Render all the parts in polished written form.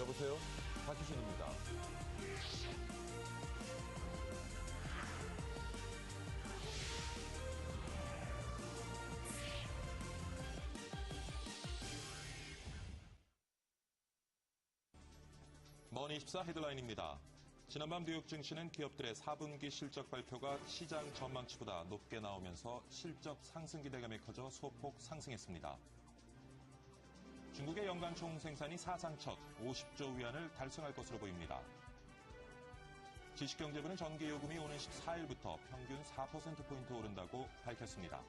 여보세요? 박희신입니다. 머니24 헤드라인입니다. 지난밤 뉴욕 증시는 기업들의 4분기 실적 발표가 시장 전망치보다 높게 나오면서 실적 상승 기대감이 커져 소폭 상승했습니다. 중국의 연간 총생산이 사상 첫 50조 위안을 달성할 것으로 보입니다. 지식경제부는 전기요금이 오는 14일부터 평균 4%포인트 오른다고 밝혔습니다.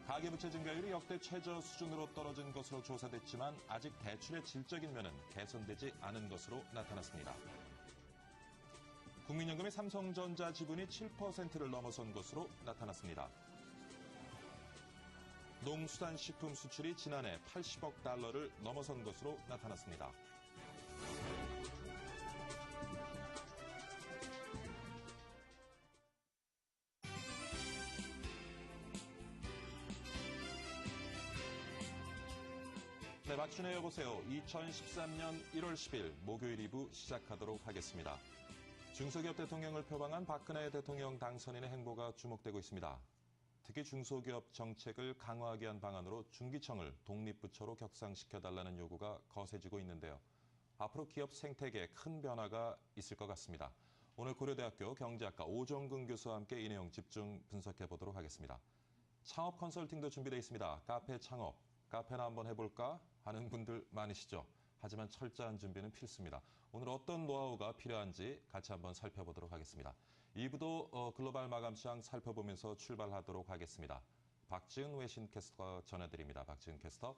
가계부채 증가율이 역대 최저 수준으로 떨어진 것으로 조사됐지만 아직 대출의 질적인 면은 개선되지 않은 것으로 나타났습니다. 국민연금의 삼성전자 지분이 7%를 넘어선 것으로 나타났습니다. 농수산식품 수출이 지난해 80억 달러를 넘어선 것으로 나타났습니다. 네, 박준혜 여보세요. 2013년 1월 10일 목요일 2부 시작하도록 하겠습니다. 중소기업 대통령을 표방한 박근혜 대통령 당선인의 행보가 주목되고 있습니다. 특히 중소기업 정책을 강화하기 위한 방안으로 중기청을 독립부처로 격상시켜달라는 요구가 거세지고 있는데요. 앞으로 기업 생태계에 큰 변화가 있을 것 같습니다. 오늘 고려대학교 경제학과 오정근 교수와 함께 이 내용 집중 분석해 보도록 하겠습니다. 창업 컨설팅도 준비되어 있습니다. 카페 창업, 카페나 한번 해볼까 하는 분들 많으시죠? 하지만 철저한 준비는 필수입니다. 오늘 어떤 노하우가 필요한지 같이 한번 살펴보도록 하겠습니다. 2부도 글로벌 마감 시장 살펴보면서 출발하도록 하겠습니다. 박지은 외신 캐스터가 전해드립니다. 박지은 캐스터.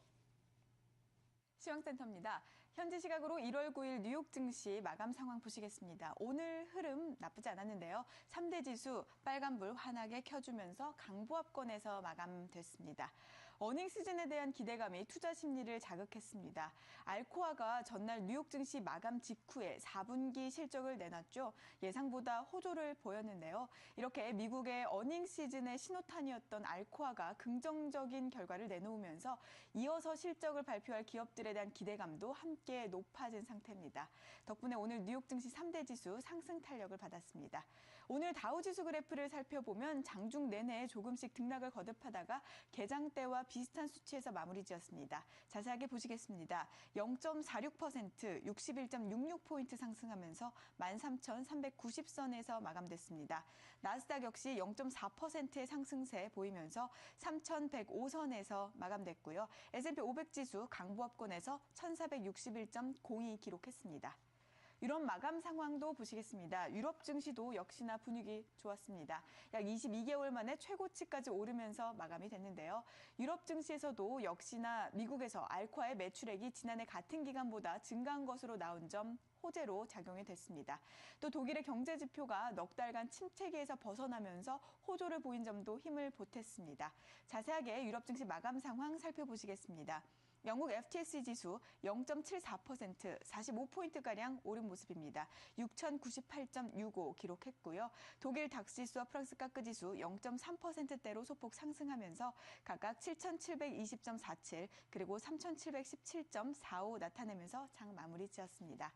시황센터입니다. 현지 시각으로 1월 9일 뉴욕 증시 마감 상황 보시겠습니다. 오늘 흐름 나쁘지 않았는데요. 3대 지수 빨간불 환하게 켜주면서 강보합권에서 마감됐습니다. 어닝 시즌에 대한 기대감이 투자 심리를 자극했습니다. 알코아가 전날 뉴욕 증시 마감 직후에 4분기 실적을 내놨죠. 예상보다 호조를 보였는데요. 이렇게 미국의 어닝 시즌의 신호탄이었던 알코아가 긍정적인 결과를 내놓으면서 이어서 실적을 발표할 기업들에 대한 기대감도 함께 높아진 상태입니다. 덕분에 오늘 뉴욕 증시 3대 지수 상승 탄력을 받았습니다. 오늘 다우지수 그래프를 살펴보면 장중 내내 조금씩 등락을 거듭하다가 개장 때와 비슷한 수치에서 마무리 지었습니다. 자세하게 보시겠습니다. 0.46%, 61.66포인트 상승하면서 13,390선에서 마감됐습니다. 나스닥 역시 0.4%의 상승세 보이면서 3,105선에서 마감됐고요. S&P 500 지수 강보합권에서 1,461.02 기록했습니다. 유럽 마감 상황도 보시겠습니다. 유럽 증시도 역시나 분위기 좋았습니다. 약 22개월 만에 최고치까지 오르면서 마감이 됐는데요. 유럽 증시에서도 역시나 미국에서 알코아의 매출액이 지난해 같은 기간보다 증가한 것으로 나온 점 호재로 작용이 됐습니다. 또 독일의 경제 지표가 넉 달간 침체기에서 벗어나면서 호조를 보인 점도 힘을 보탰습니다. 자세하게 유럽 증시 마감 상황 살펴보시겠습니다. 영국 FTSE 지수 0.74%, 45포인트가량 오른 모습입니다. 6,098.65 기록했고요. 독일 닥스지수와 프랑스 카크 지수 0.3%대로 소폭 상승하면서 각각 7,720.47 그리고 3,717.45 나타내면서 장 마무리 지었습니다.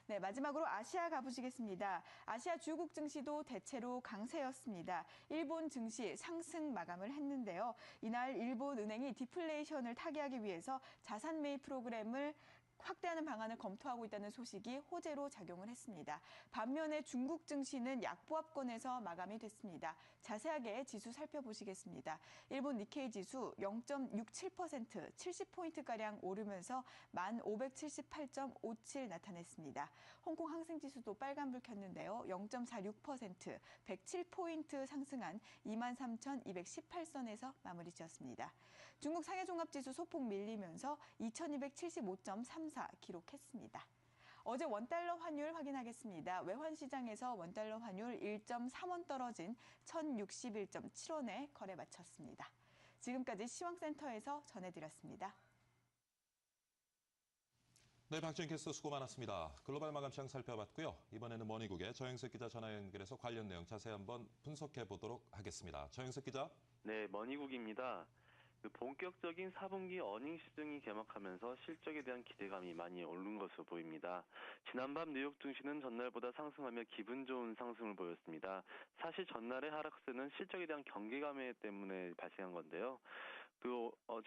네, 마지막으로 아시아 가보시겠습니다. 아시아 주요국 증시도 대체로 강세였습니다. 일본 증시 상승 마감을 했는데요. 이날 일본 은행이 디플레이션을 타개하기 위해서 자산 매입 프로그램을 확대하는 방안을 검토하고 있다는 소식이 호재로 작용을 했습니다. 반면에 중국 증시는 약보합권에서 마감이 됐습니다. 자세하게 지수 살펴보시겠습니다. 일본 니케이 지수 0.67%, 70포인트가량 오르면서 1,578.57 나타냈습니다. 홍콩 항생지수도 빨간불 켰는데요. 0.46%, 107포인트 상승한 23,218선에서 마무리 지었습니다. 중국 상해종합지수 소폭 밀리면서 2,275.34 기록했습니다. 어제 원달러 환율 확인하겠습니다. 외환시장에서 원달러 환율 1.3원 떨어진 1,061.7원에 거래 마쳤습니다. 지금까지 시황센터에서 전해드렸습니다. 네, 박지은 캐스터 수고 많았습니다. 글로벌 마감 시장 살펴봤고요. 이번에는 머니국의 저영석 기자 전화 연결해서 관련 내용 자세히 한번 분석해 보도록 하겠습니다. 저영석 기자. 네, 머니국입니다. 본격적인 4분기 어닝 시즌이 개막하면서 실적에 대한 기대감이 많이 오른 것으로 보입니다. 지난밤 뉴욕 증시는 전날보다 상승하며 기분 좋은 상승을 보였습니다. 사실 전날의 하락세는 실적에 대한 경계감 때문에 발생한 건데요.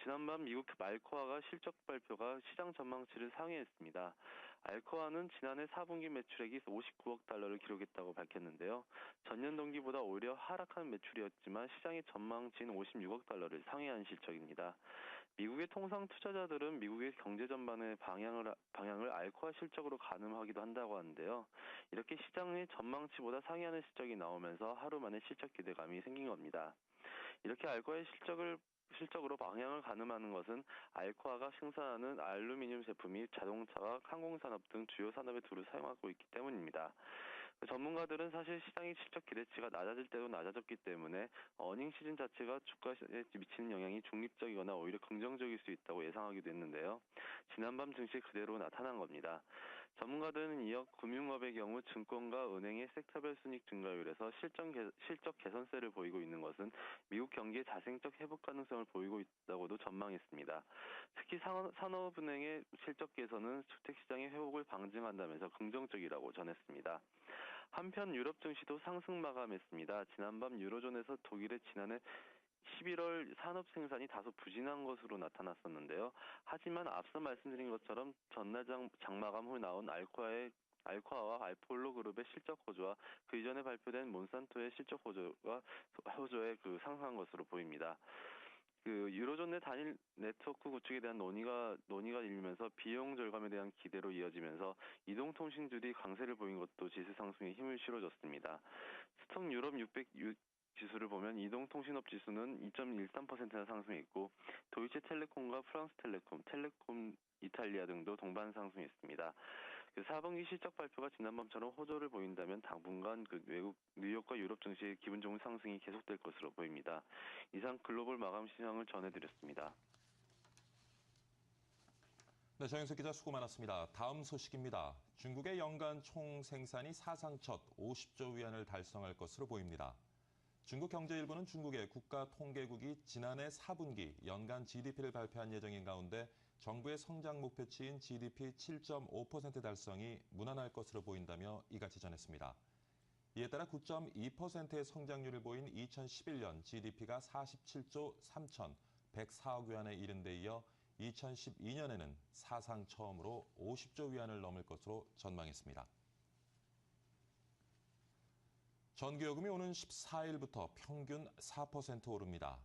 지난밤 미국 알코아가 실적 발표가 시장 전망치를 상회했습니다. 알코아는 지난해 4분기 매출액이 59억 달러를 기록했다고 밝혔는데요. 전년 동기보다 오히려 하락한 매출이었지만 시장의 전망치인 56억 달러를 상회한 실적입니다. 미국의 통상 투자자들은 미국의 경제 전반의 방향을 알코아 실적으로 가늠하기도 한다고 하는데요. 이렇게 시장의 전망치보다 상회하는 실적이 나오면서 하루 만에 실적 기대감이 생긴 겁니다. 이렇게 알코아의 실적으로 방향을 가늠하는 것은 알코아가 생산하는 알루미늄 제품이 자동차와 항공산업 등 주요 산업에 두루 사용하고 있기 때문입니다. 전문가들은 사실 시장의 실적 기대치가 낮아질 때도 낮아졌기 때문에 어닝 시즌 자체가 주가에 미치는 영향이 중립적이거나 오히려 긍정적일 수 있다고 예상하기도 했는데요. 지난밤 증시 그대로 나타난 겁니다. 전문가들은 이어 금융업의 경우 증권과 은행의 섹터별 순이익 증가율에서 실적 개선세를 보이고 있는 것은 미국 경기의 자생적 회복 가능성을 보이고 있다고도 전망했습니다. 특히 산업은행의 실적 개선은 주택시장의 회복을 방증한다면서 긍정적이라고 전했습니다. 한편 유럽 증시도 상승 마감했습니다. 지난밤 유로존에서 독일의 지난해 11월 산업 생산이 다소 부진한 것으로 나타났었는데요. 하지만 앞서 말씀드린 것처럼 전날 장마감 후 나온 알코아와 알폴로 그룹의 실적 호조와 그 이전에 발표된 몬산토의 실적 호조에 상승한 것으로 보입니다. 유로존 내 단일 네트워크 구축에 대한 논의가 일면서 비용 절감에 대한 기대로 이어지면서 이동통신주들이 강세를 보인 것도 지수 상승에 힘을 실어줬습니다. 스톡 유럽 600 지수를 보면 이동통신업 지수는 2.13%나 상승했고 도이체텔레콤과 프랑스텔레콤 이탈리아 등도 동반 상승했습니다. 4분기 실적 발표가 지난밤처럼 호조를 보인다면 당분간 외국 뉴욕과 유럽 증시의 기분 좋은 상승이 계속될 것으로 보입니다. 이상 글로벌 마감 시황을 전해드렸습니다. 네, 정영석 기자 수고 많았습니다. 다음 소식입니다. 중국의 연간 총 생산이 사상 첫 50조 위안을 달성할 것으로 보입니다. 중국 경제일보는 중국의 국가통계국이 지난해 4분기 연간 GDP를 발표한 예정인 가운데 정부의 성장 목표치인 GDP 7.5% 달성이 무난할 것으로 보인다며 이같이 전했습니다. 이에 따라 9.2%의 성장률을 보인 2011년 GDP가 47조 3,104억 위안에 이른 데 이어 2012년에는 사상 처음으로 50조 위안을 넘을 것으로 전망했습니다. 전기요금이 오는 14일부터 평균 4% 오릅니다.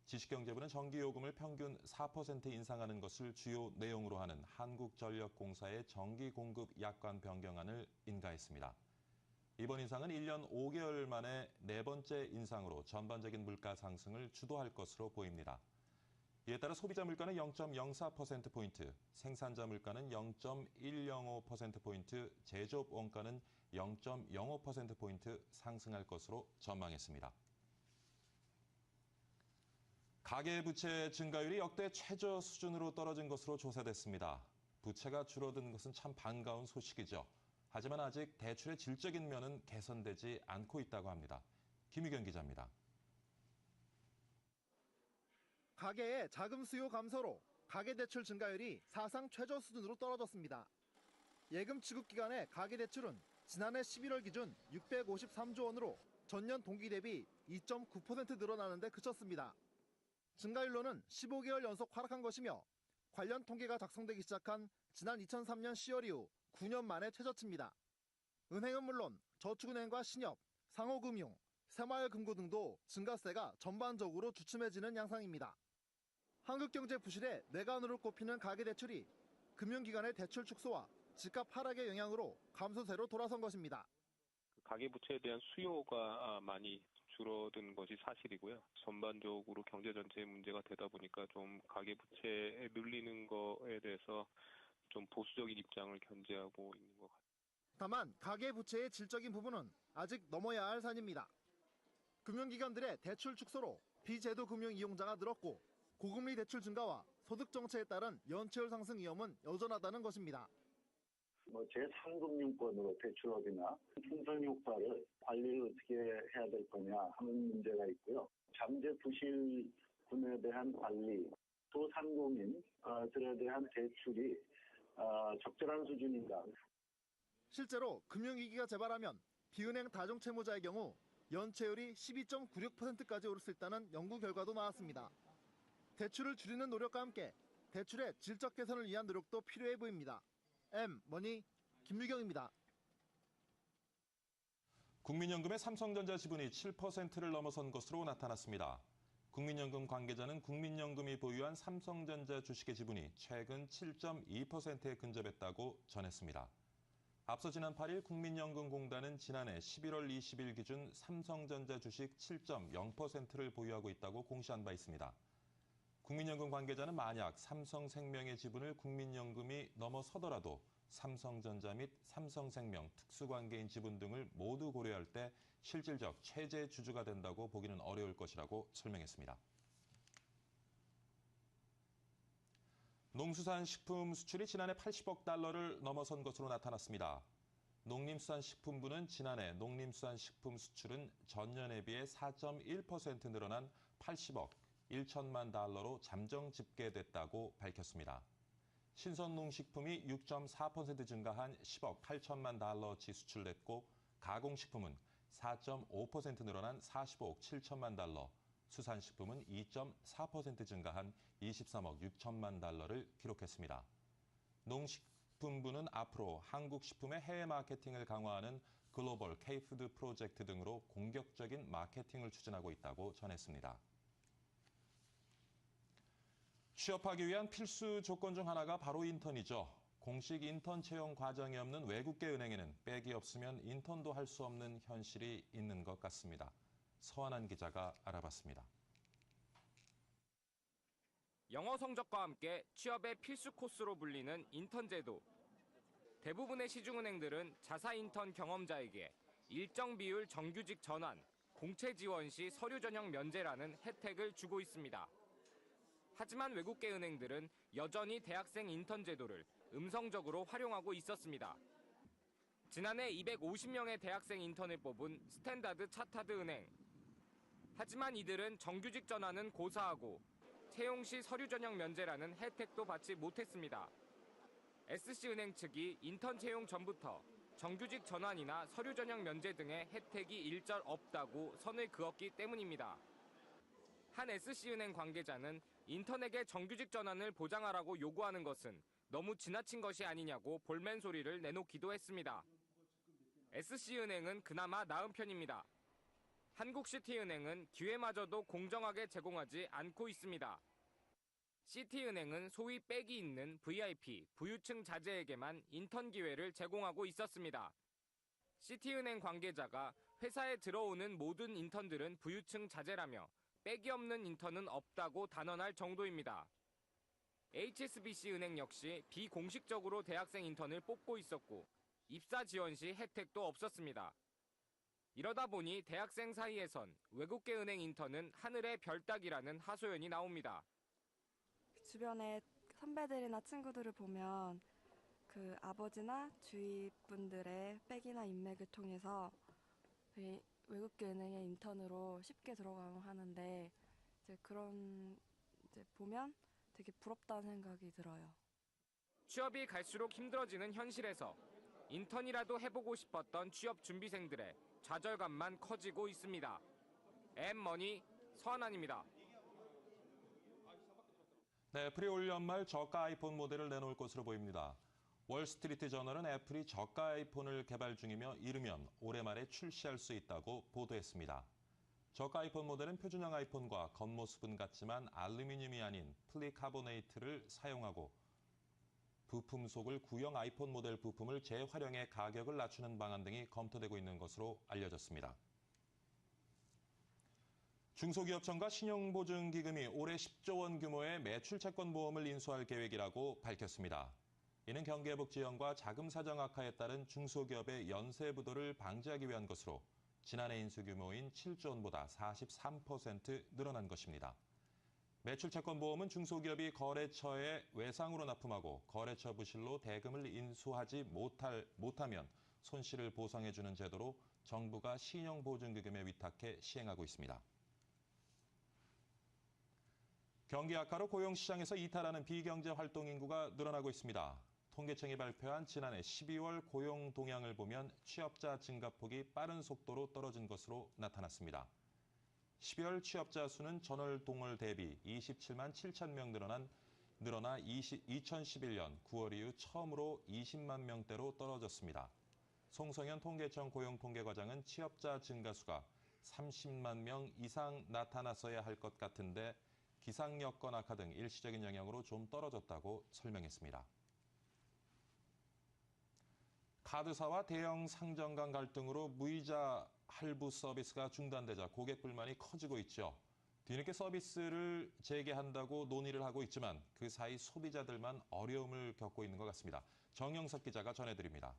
지식경제부는 전기요금을 평균 4% 인상하는 것을 주요 내용으로 하는 한국전력공사의 전기공급 약관 변경안을 인가했습니다. 이번 인상은 1년 5개월 만에 네 번째 인상으로 전반적인 물가 상승을 주도할 것으로 보입니다. 이에 따라 소비자 물가는 0.04%포인트, 생산자 물가는 0.105%포인트, 제조업 원가는 0.05%포인트 상승할 것으로 전망했습니다. 가계부채 증가율이 역대 최저 수준으로 떨어진 것으로 조사됐습니다. 부채가 줄어든 것은 참 반가운 소식이죠. 하지만 아직 대출의 질적인 면은 개선되지 않고 있다고 합니다. 김유경 기자입니다. 가계의 자금 수요 감소로 가계대출 증가율이 사상 최저 수준으로 떨어졌습니다. 예금 지급 기간의 가계대출은 지난해 11월 기준 653조 원으로 전년 동기 대비 2.9% 늘어나는 데 그쳤습니다. 증가율로는 15개월 연속 하락한 것이며 관련 통계가 작성되기 시작한 지난 2003년 10월 이후 9년 만에 최저치입니다. 은행은 물론 저축은행과 신협, 상호금융, 새마을금고 등도 증가세가 전반적으로 주춤해지는 양상입니다. 한국경제 부실의 내관으로 꼽히는 가계대출이 금융기관의 대출 축소와 집값 하락의 영향으로 감소세로 돌아선 것입니다. 가계부채에 대한 수요가 많이 줄어든 것이 사실이고요. 전반적으로 경제 전체의 문제가 되다 보니까 좀 가계부채에 늘리는 거에 대해서 좀 보수적인 입장을 견지하고 있는 것 같아요. 다만 가계부채의 질적인 부분은 아직 넘어야 할 산입니다. 금융기관들의 대출 축소로 비제도 금융 이용자가 늘었고 고금리 대출 증가와 소득 정체에 따른 연체율 상승 위험은 여전하다는 것입니다. 제3금융권으로 대출업이나 풍선 효과를 관리를 어떻게 해야 될 거냐 하는 문제가 있고요. 잠재 부실 분에 대한 관리, 소상공인들에 대한 대출이 적절한 수준인가. 실제로 금융위기가 재발하면 비은행 다중채무자의 경우 연체율이 12.96%까지 오를 수 있다는 연구 결과도 나왔습니다. 대출을 줄이는 노력과 함께 대출의 질적 개선을 위한 노력도 필요해 보입니다. M머니 김유경입니다. 국민연금의 삼성전자 지분이 7%를 넘어선 것으로 나타났습니다. 국민연금 관계자는 국민연금이 보유한 삼성전자 주식의 지분이 최근 7.2%에 근접했다고 전했습니다. 앞서 지난 8일 국민연금공단은 지난해 11월 20일 기준 삼성전자 주식 7.0%를 보유하고 있다고 공시한 바 있습니다. 국민연금 관계자는 만약 삼성생명의 지분을 국민연금이 넘어서더라도 삼성전자 및 삼성생명 특수관계인 지분 등을 모두 고려할 때 실질적 최대 주주가 된다고 보기는 어려울 것이라고 설명했습니다. 농수산식품 수출이 지난해 80억 달러를 넘어선 것으로 나타났습니다. 농림수산식품부는 지난해 농림수산식품 수출은 전년에 비해 4.1% 늘어난 80억 1천만 달러로 잠정 집계됐다고 밝혔습니다. 신선농식품이 6.4% 증가한 10억 8천만 달러치 수출됐고 가공식품은 4.5% 늘어난 45억 7천만 달러, 수산식품은 2.4% 증가한 23억 6천만 달러를 기록했습니다. 농식품부는 앞으로 한국식품의 해외 마케팅을 강화하는 글로벌 K푸드 프로젝트 등으로 공격적인 마케팅을 추진하고 있다고 전했습니다. 취업하기 위한 필수 조건 중 하나가 바로 인턴이죠. 공식 인턴 채용 과정이 없는 외국계 은행에는 백이 없으면 인턴도 할 수 없는 현실이 있는 것 같습니다. 서한한 기자가 알아봤습니다. 영어 성적과 함께 취업의 필수 코스로 불리는 인턴 제도. 대부분의 시중은행들은 자사 인턴 경험자에게 일정 비율 정규직 전환, 공채 지원 시 서류 전형 면제라는 혜택을 주고 있습니다. 하지만 외국계 은행들은 여전히 대학생 인턴 제도를 음성적으로 활용하고 있었습니다. 지난해 250명의 대학생 인턴을 뽑은 스탠다드 차타드 은행. 하지만 이들은 정규직 전환은 고사하고 채용 시 서류 전형 면제라는 혜택도 받지 못했습니다. SC은행 측이 인턴 채용 전부터 정규직 전환이나 서류 전형 면제 등의 혜택이 일절 없다고 선을 그었기 때문입니다. 한 SC은행 관계자는 인턴에게 정규직 전환을 보장하라고 요구하는 것은 너무 지나친 것이 아니냐고 볼멘 소리를 내놓기도 했습니다. SC은행은 그나마 나은 편입니다. 한국시티은행은 기회마저도 공정하게 제공하지 않고 있습니다. 시티은행은 소위 백이 있는 VIP, 부유층 자제에게만 인턴 기회를 제공하고 있었습니다. 시티은행 관계자가 회사에 들어오는 모든 인턴들은 부유층 자제라며 백이 없는 인턴은 없다고 단언할 정도입니다. HSBC은행 역시 비공식적으로 대학생 인턴을 뽑고 있었고 입사 지원 시 혜택도 없었습니다. 이러다 보니 대학생 사이에선 외국계 은행 인턴은 하늘의 별 따기라는 하소연이 나옵니다. 주변에 선배들이나 친구들을 보면 그 아버지나 주위 분들의 백이나 인맥을 통해서 외국계 은행의 인턴으로 쉽게 들어가는데 보면 되게 부럽다는 생각이 들어요. 취업이 갈수록 힘들어지는 현실에서 인턴이라도 해보고 싶었던 취업 준비생들의 좌절감만 커지고 있습니다. M머니 서한환입니다. 네, 애플이 올 연말 저가 아이폰 모델을 내놓을 것으로 보입니다. 월스트리트 저널은 애플이 저가 아이폰을 개발 중이며 이르면 올해 말에 출시할 수 있다고 보도했습니다. 저가 아이폰 모델은 표준형 아이폰과 겉모습은 같지만 알루미늄이 아닌 플리카보네이트를 사용하고 부품 속을 구형 아이폰 모델 부품을 재활용해 가격을 낮추는 방안 등이 검토되고 있는 것으로 알려졌습니다. 중소기업청과 신용보증기금이 올해 10조 원 규모의 매출채권 보험을 인수할 계획이라고 밝혔습니다. 이는 경기회복 지원과 자금 사정 악화에 따른 중소기업의 연쇄 부도를 방지하기 위한 것으로 지난해 인수 규모인 7조 원보다 43% 늘어난 것입니다. 매출채권 보험은 중소기업이 거래처에 외상으로 납품하고 거래처 부실로 대금을 인수하지 못하면 손실을 보상해주는 제도로 정부가 신용보증기금에 위탁해 시행하고 있습니다. 경기 악화로 고용시장에서 이탈하는 비경제 활동 인구가 늘어나고 있습니다. 통계청이 발표한 지난해 12월 고용 동향을 보면 취업자 증가폭이 빠른 속도로 떨어진 것으로 나타났습니다. 12월 취업자 수는 전월 동월 대비 27만 7천 명 늘어나 2011년 9월 이후 처음으로 20만 명대로 떨어졌습니다. 송성현 통계청 고용통계과장은 취업자 증가수가 30만 명 이상 나타났어야 할 것 같은데 기상 여건 악화 등 일시적인 영향으로 좀 떨어졌다고 설명했습니다. 카드사와 대형 상점 간 갈등으로 무이자 할부 서비스가 중단되자 고객 불만이 커지고 있죠. 뒤늦게 서비스를 재개한다고 논의를 하고 있지만 그 사이 소비자들만 어려움을 겪고 있는 것 같습니다. 정영석 기자가 전해드립니다.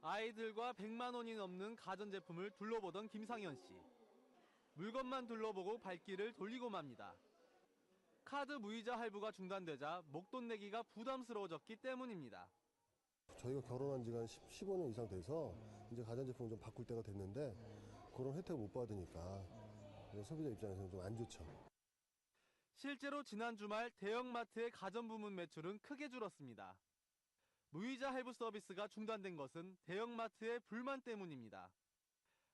아이들과 100만 원이 넘는 가전제품을 둘러보던 김상현 씨. 물건만 둘러보고 발길을 돌리고 맙니다. 카드 무이자 할부가 중단되자 목돈 내기가 부담스러워졌기 때문입니다. 저희가 결혼한 지가 15년 이상 돼서 이제 가전제품을 좀 바꿀 때가 됐는데 그런 혜택을 못 받으니까 소비자 입장에서는 좀 안 좋죠. 실제로 지난 주말 대형마트의 가전 부문 매출은 크게 줄었습니다. 무이자 할부 서비스가 중단된 것은 대형마트의 불만 때문입니다.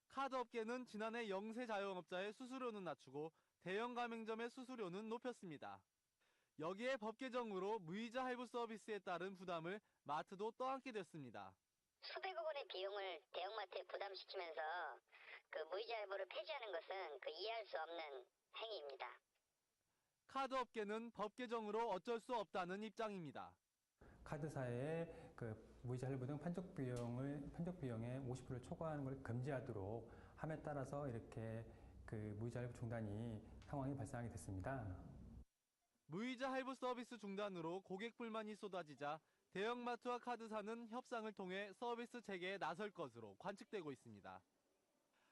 카드업계는 지난해 영세 자영업자의 수수료는 낮추고 대형 가맹점의 수수료는 높였습니다. 여기에 법 개정으로 무이자 할부 서비스에 따른 부담을 마트도 떠안게 됐습니다. 수백억 원의 비용을 대형마트에 부담시키면서 그 무이자 할부를 폐지하는 것은 이해할 수 없는 행위입니다. 카드업계는 법 개정으로 어쩔 수 없다는 입장입니다. 카드사의 무이자 할부 등 판촉 비용의 50%를 초과하는 걸 금지하도록 함에 따라서 이렇게 무이자 할부 중단이 상황이 발생하게 됐습니다. 무이자 할부 서비스 중단으로 고객 불만이 쏟아지자 대형마트와 카드사는 협상을 통해 서비스 재개에 나설 것으로 관측되고 있습니다.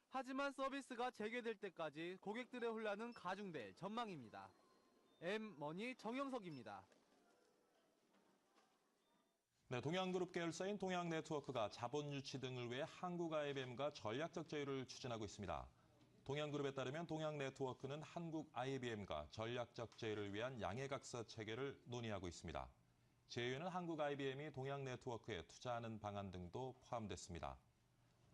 하지만 서비스가 재개될 때까지 고객들의 혼란은 가중될 전망입니다. M머니 정영석입니다. 네, 동양그룹 계열사인 동양네트워크가 자본 유치 등을 위해 한국 IBM과 전략적 제휴를 추진하고 있습니다. 동양그룹에 따르면 동양네트워크는 한국 IBM과 전략적 제휴를 위한 양해각서 체결을 논의하고 있습니다. 제휴에는 한국 IBM이 동양네트워크에 투자하는 방안 등도 포함됐습니다.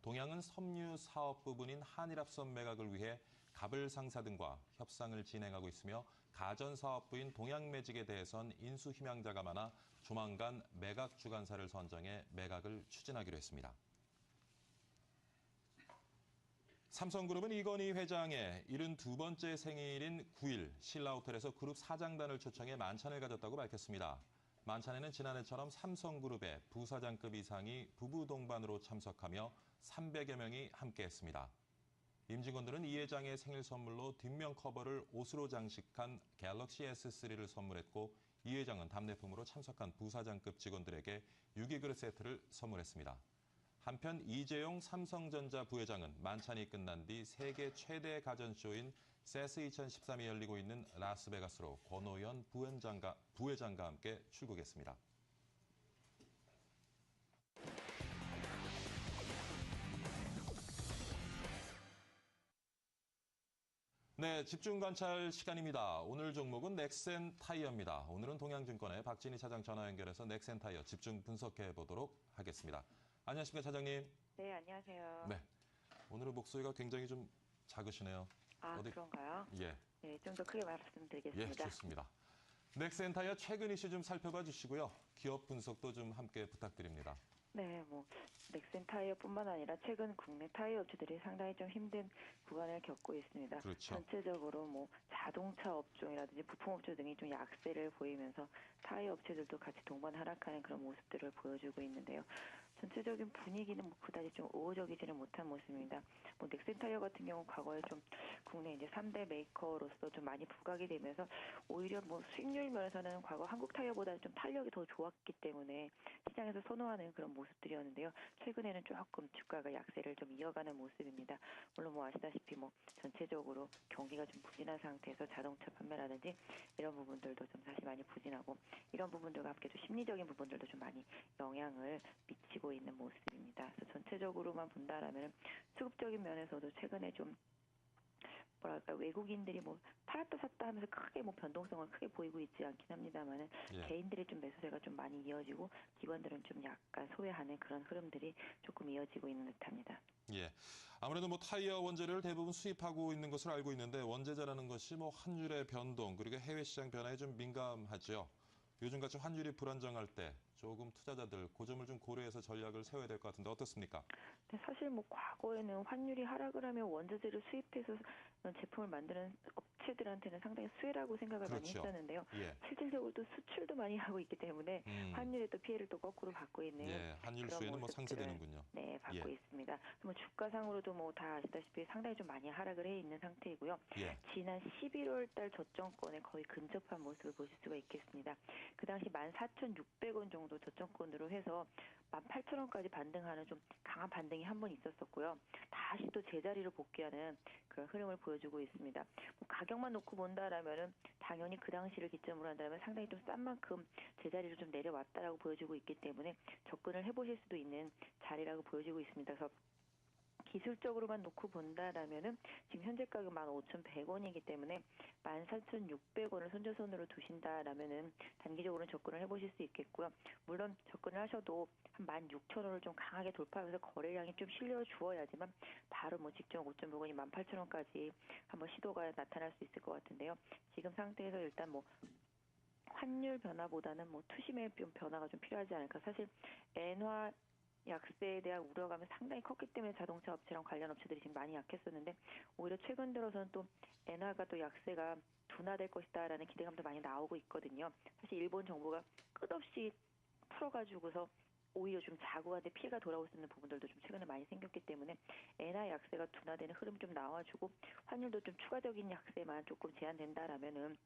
동양은 섬유 사업 부분인 한일합선 매각을 위해 갑을 상사 등과 협상을 진행하고 있으며 가전사업부인 동양매직에 대해선 인수 희망자가 많아 조만간 매각 주관사를 선정해 매각을 추진하기로 했습니다. 삼성그룹은 이건희 회장의 72번째 생일인 9일 신라호텔에서 그룹 사장단을 초청해 만찬을 가졌다고 밝혔습니다. 만찬에는 지난해처럼 삼성그룹의 부사장급 이상이 부부 동반으로 참석하며 300여 명이 함께했습니다. 임직원들은 이 회장의 생일 선물로 뒷면 커버를 옷으로 장식한 갤럭시 S3를 선물했고 이 회장은 답례품으로 참석한 부사장급 직원들에게 유기그릇 세트를 선물했습니다. 한편 이재용 삼성전자 부회장은 만찬이 끝난 뒤 세계 최대 가전쇼인 세스 2013이 열리고 있는 라스베가스로 권오현 부회장과 함께 출국했습니다. 네, 집중 관찰 시간입니다. 오늘 종목은 넥센 타이어입니다. 오늘은 동양증권의 박진희 차장 전화 연결해서 넥센 타이어 집중 분석해 보도록 하겠습니다. 안녕하십니까, 차장님? 네, 안녕하세요. 네, 오늘은 목소리가 굉장히 좀 작으시네요. 그런가요? 예. 네, 좀 더 크게 말씀드리겠습니다. 예, 좋습니다. 넥센 타이어 최근 이슈 좀 살펴봐 주시고요. 기업 분석도 좀 함께 부탁드립니다. 네, 넥센 타이어뿐만 아니라 최근 국내 타이어 업체들이 상당히 좀 힘든 구간을 겪고 있습니다. 그렇죠. 전체적으로 자동차 업종이라든지 부품 업체 등이 좀 약세를 보이면서 타이어 업체들도 같이 동반 하락하는 그런 모습들을 보여주고 있는데요. 전체적인 분위기는 그다지 좀 우호적이지는 못한 모습입니다. 넥센 타이어 같은 경우 과거에 좀 국내 이제 3대 메이커로서 좀 많이 부각이 되면서 오히려 수익률 면에서는 과거 한국 타이어보다 좀 탄력이 더 좋았기 때문에 시장에서 선호하는 그런 모습들이었는데요. 최근에는 조금 주가가 약세를 좀 이어가는 모습입니다. 물론 아시다시피 전체적으로 경기가 좀 부진한 상태에서 자동차 판매라든지 이런 부분들도 좀 사실 많이 부진하고 이런 부분들과 함께 좀 심리적인 부분들도 좀 많이 영향을 미치고 있는 모습입니다. 그래서 전체적으로만 본다라면 수급적인 면에서도 최근에 좀 뭐랄까 외국인들이 뭐 팔았다 샀다 하면서 크게 뭐 변동성을 크게 보이고 있지 않긴 합니다만은 예. 개인들의 좀 매수세가 좀 많이 이어지고 기관들은 좀 약간 소외하는 그런 흐름들이 조금 이어지고 있는 듯합니다. 예. 아무래도 뭐 타이어 원재료를 대부분 수입하고 있는 것으로 알고 있는데 원재자라는 것이 뭐 환율의 변동 그리고 해외 시장 변화에 좀 민감하죠. 요즘같이 환율이 불안정할 때 조금 투자자들 그 점을 좀 고려해서 전략을 세워야 될 것 같은데 어떻습니까? 네, 사실 뭐 과거에는 환율이 하락을 하면 원자재를 수입해서 제품을 만드는 업체들한테는 상당히 수혜라고 생각을 많이 그렇죠. 했었는데요. 예. 실질적으로 또 수출도 많이 하고 있기 때문에 환율의 또 피해를 또 거꾸로 받고 있는 예, 환율 그런 수혜는 뭐 모습들을 상쇄되는군요. 네, 받고 예. 있습니다. 뭐 주가상으로도 뭐 다 아시다시피 상당히 좀 많이 하락을 해 있는 상태이고요. 예. 지난 11월 달 저점권에 거의 근접한 모습을 보실 수가 있겠습니다. 그 당시 14,600원 정도 저점권으로 해서 18,000원까지 반등하는 좀 강한 반등이 한 번 있었었고요. 다시 또 제자리로 복귀하는 그런 흐름을 보여주고 있습니다. 뭐 가격만 놓고 본다라면은 당연히 그 당시를 기점으로 한다면 상당히 좀 싼 만큼 제자리로 좀 내려왔다라고 보여지고 있기 때문에 접근을 해보실 수도 있는 자리라고 보여지고 있습니다. 그래서 기술적으로만 놓고 본다라면은 지금 현재 가격 15,100원이기 때문에 14,600원을 손절선으로 두신다라면은 단기적으로는 접근을 해보실 수 있겠고요. 물론 접근을 하셔도 한 16,000원을 좀 강하게 돌파하면서 거래량이 좀 실려 주어야지만 바로 뭐 직전 5.1원이 18,000원까지 한번 시도가 나타날 수 있을 것 같은데요. 지금 상태에서 일단 뭐 환율 변화보다는 뭐 투심의 좀 변화가 좀 필요하지 않을까. 사실 엔화 약세에 대한 우려감이 상당히 컸기 때문에 자동차 업체랑 관련 업체들이 지금 많이 약했었는데 오히려 최근 들어서는 또 엔화가 또 약세가 둔화될 것이다라는 기대감도 많이 나오고 있거든요. 사실 일본 정부가 끝없이 풀어가지고서 오히려 좀 자국한테 피해가 돌아올 수 있는 부분들도 좀 최근에 많이 생겼기 때문에 엔화 약세가 둔화되는 흐름 좀 나와주고 환율도 좀 추가적인 약세만 조금 제한된다라면은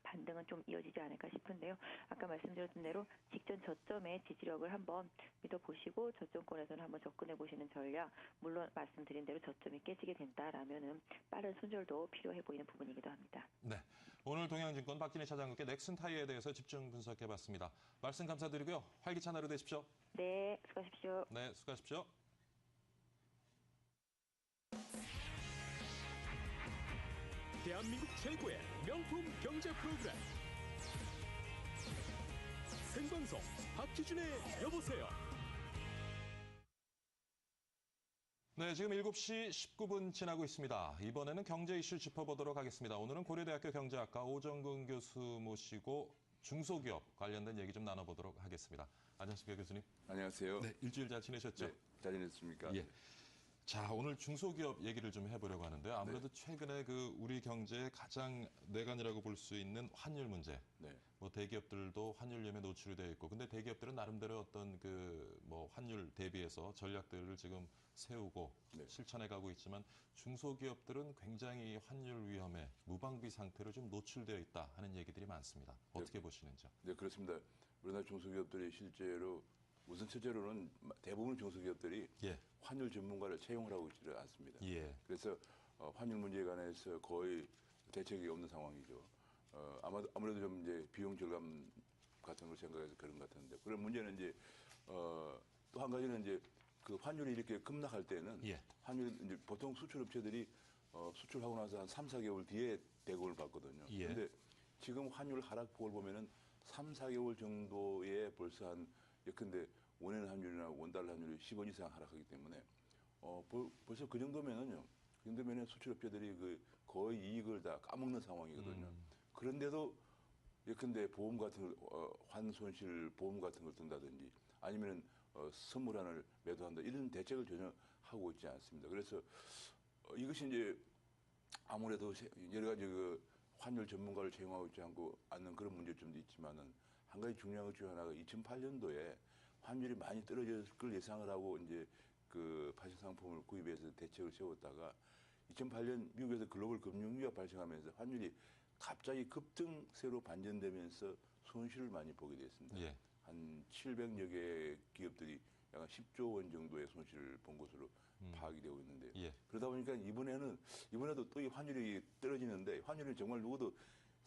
반등은 좀 이어지지 않을까 싶은데요. 아까 말씀드렸던 대로 직전 저점의 지지력을 한번 믿어보시고 저점권에서는 한번 접근해 보시는 전략. 물론 말씀드린 대로 저점이 깨지게 된다라면은 빠른 손절도 필요해 보이는 부분이기도 합니다. 네. 오늘 동양증권 박진희 차장님께 넥슨 타이어에 대해서 집중 분석해봤습니다. 말씀 감사드리고요. 활기찬 하루 되십시오. 네, 수고하십시오. 네, 수고하십시오. 대한민국 최고의 명품 경제 프로그램 생방송 박기준의 여보세요. 네, 지금 7시 19분 지나고 있습니다. 이번에는 경제 이슈 짚어보도록 하겠습니다. 오늘은 고려대학교 경제학과 오정근 교수 모시고 중소기업 관련된 얘기 좀 나눠보도록 하겠습니다. 안녕하십니까, 교수님? 안녕하세요. 네, 일주일 잘 지내셨죠? 네, 잘 지냈습니까? 예. 자, 오늘 중소기업 얘기를 좀 해보려고 하는데요. 아무래도 최근에 그 우리 경제의 가장 뇌관이라고 볼 수 있는 환율 문제. 네. 뭐 대기업들도 환율 위험에 노출이 되어 있고, 근데 대기업들은 나름대로 어떤 그 뭐 환율 대비해서 전략들을 지금 세우고 실천해 가고 있지만 중소기업들은 굉장히 환율 위험에 무방비 상태로 좀 노출되어 있다 하는 얘기들이 많습니다. 어떻게 보시는지요? 네, 그렇습니다. 우리나라 중소기업들이 실제로 우선 첫째로는 대부분 중소기업들이 환율 전문가를 채용을 하고 있지를 않습니다. 그래서 환율 문제에 관해서 거의 대책이 없는 상황이죠. 아무래도 좀 이제 비용 절감 같은 걸 생각해서 그런 것 같은데 그런 문제는 이제 또 한 가지는 이제 그 환율이 이렇게 급락할 때는 환율 이제 보통 수출업체들이 수출하고 나서 한 3, 4개월 뒤에 대금을 받거든요. 그런데 지금 환율 하락폭을 보면은 3, 4개월 정도에 벌써 한 예컨대 원엔 환율이나 원달러 환율이 10원 이상 하락하기 때문에 벌써 그 정도면은요. 그 정도면은 수출업체들이 그 거의 이익을 다 까먹는 상황이거든요. 그런데도 예컨대 보험 같은 걸 환손실 보험 같은 걸 든다든지 아니면은 선물안을 매도한다 이런 대책을 전혀 하고 있지 않습니다. 그래서 이것이 이제 아무래도 여러 가지 그 환율 전문가를 채용하고 있지 않는 그런 문제점도 있지만은 한 가지 중요한 것 중 하나가 2008년도에 환율이 많이 떨어질 걸 예상을 하고 이제 그 파생 상품을 구입해서 대책을 세웠다가 2008년 미국에서 글로벌 금융위기가 발생하면서 환율이 갑자기 급등세로 반전되면서 손실을 많이 보게 됐습니다. 한 700여 개 기업들이 약 10조 원 정도의 손실을 본 것으로 파악이 되고 있는데요. 그러다 보니까 이번에도 또 이 환율이 떨어지는데 환율이 정말 누구도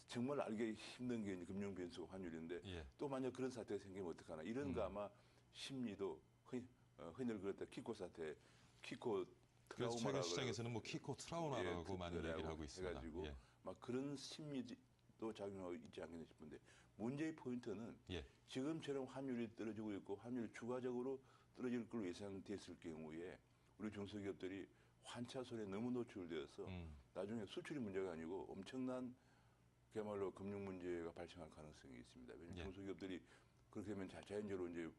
정말 알기 힘든 게 금융 변수가 환율인데 또 만약 그런 사태가 생기면 어떡하나 이런 거 아마 심리도 흔히들 그랬다 키코 사태 키코 그래서 최근 시장에서는 뭐 키코 트라우마라고 예, 많은 얘기를 하고 있습니다. 해가지고 예. 막 그런 심리도 작용하고 있지 않겠나 싶은데 문제의 포인트는 예. 지금처럼 환율이 떨어지고 있고 환율이 추가적으로 떨어질 걸로 예상됐을 경우에 우리 중소기업들이 환차손에 너무 노출되어서 나중에 수출이 문제가 아니고 엄청난 그야말로 금융 문제가 발생할 가능성이 있습니다. 왜냐하면 예. 중소기업들이 그렇게 되면 자연적으로 이제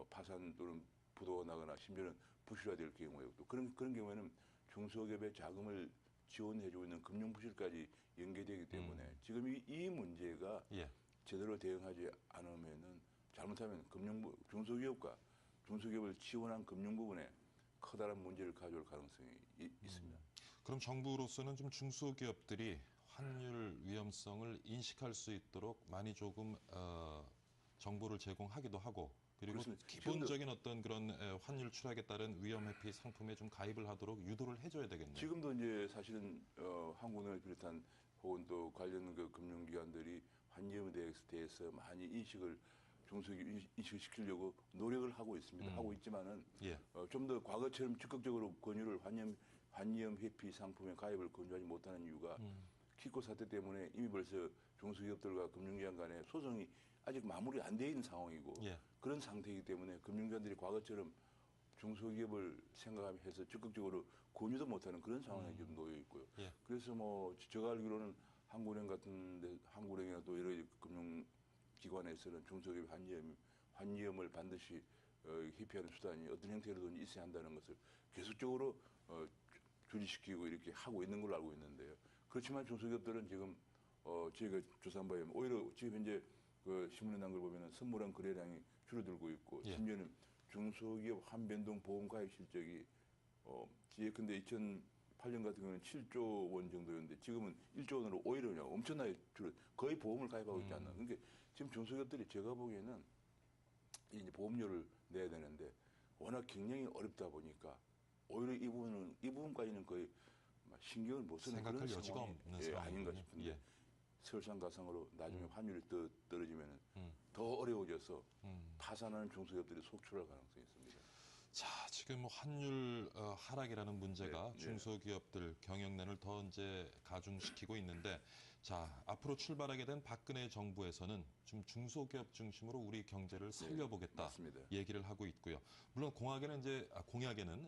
파산 또는 부도가 나거나 심지어는 부실화될 경우에 또 그런 경우에는 중소기업의 자금을 지원해주고 있는 금융 부실까지 연계되기 때문에 지금 이 문제가 예. 제대로 대응하지 않으면은 잘못하면 중소기업과 중소기업을 지원한 금융 부분에 커다란 문제를 가져올 가능성이 있습니다. 그럼 정부로서는 좀 중소기업들이 환율 위험성을 인식할 수 있도록 많이 조금 정보를 제공하기도 하고 그리고 그렇습니다. 기본적인 어떤 그런 환율 추락에 따른 위험 회피 상품에 좀 가입을 하도록 유도를 해줘야 되겠네요. 지금도 이제 사실은 한국은행을 비롯한 혹은 또 관련 그 금융기관들이 환위험에 대해서 많이 중소기업 인식을 시키려고 노력을 하고 있습니다. 하고 있지만은 예. 좀 더 과거처럼 적극적으로 권유를 환위험 회피 상품에 가입을 권유하지 못하는 이유가 키코 사태 때문에 이미 벌써 중소기업들과 금융기관 간의 소송이 아직 마무리 안 돼 있는 상황이고 예. 그런 상태이기 때문에 금융기관들이 과거처럼 중소기업을 생각해서 적극적으로 권유도 못하는 그런 상황에 지금 놓여 있고요. 예. 그래서 뭐 제가 알기로는 한국은행이나 또 여러 금융기관에서는 중소기업 환위험을 반드시 회피하는 수단이 어떤 형태로든 있어야 한다는 것을 계속적으로 주지시키고 이렇게 하고 있는 걸로 알고 있는데요. 그렇지만 중소기업들은 지금 저희가 조사한 바에 의하면 오히려 지금 현재 그 신문에 난 걸 보면은 선물한 거래량이 줄어들고 있고 예. 심지어는 중소기업 환변동 보험 가입 실적이 예컨대 2008년 같은 경우는 7조 원 정도였는데 지금은 1조 원으로 오히려 그냥 엄청나게 거의 보험을 가입하고 있지 않나. 그러니까 지금 중소기업들이 제가 보기에는 이제 보험료를 내야 되는데 워낙 경영이 어렵다 보니까 오히려 이 부분까지는 거의 신경을 못 쓰는 그런 생각할 여지가 상황이 없는 상황이군요. 아닌가 싶은데 예. 설상가상으로 나중에 환율이 떨어지면 더 어려워져서 파산하는 중소기업들이 속출할 가능성이 있습니다. 자, 지금 환율 하락이라는 문제가 네, 중소기업들 경영난을 더 이제 가중시키고 있는데, 자, 앞으로 출발하게 된 박근혜 정부에서는 좀 중소기업 중심으로 우리 경제를 살려보겠다 맞습니다. 얘기를 하고 있고요. 물론 공약에는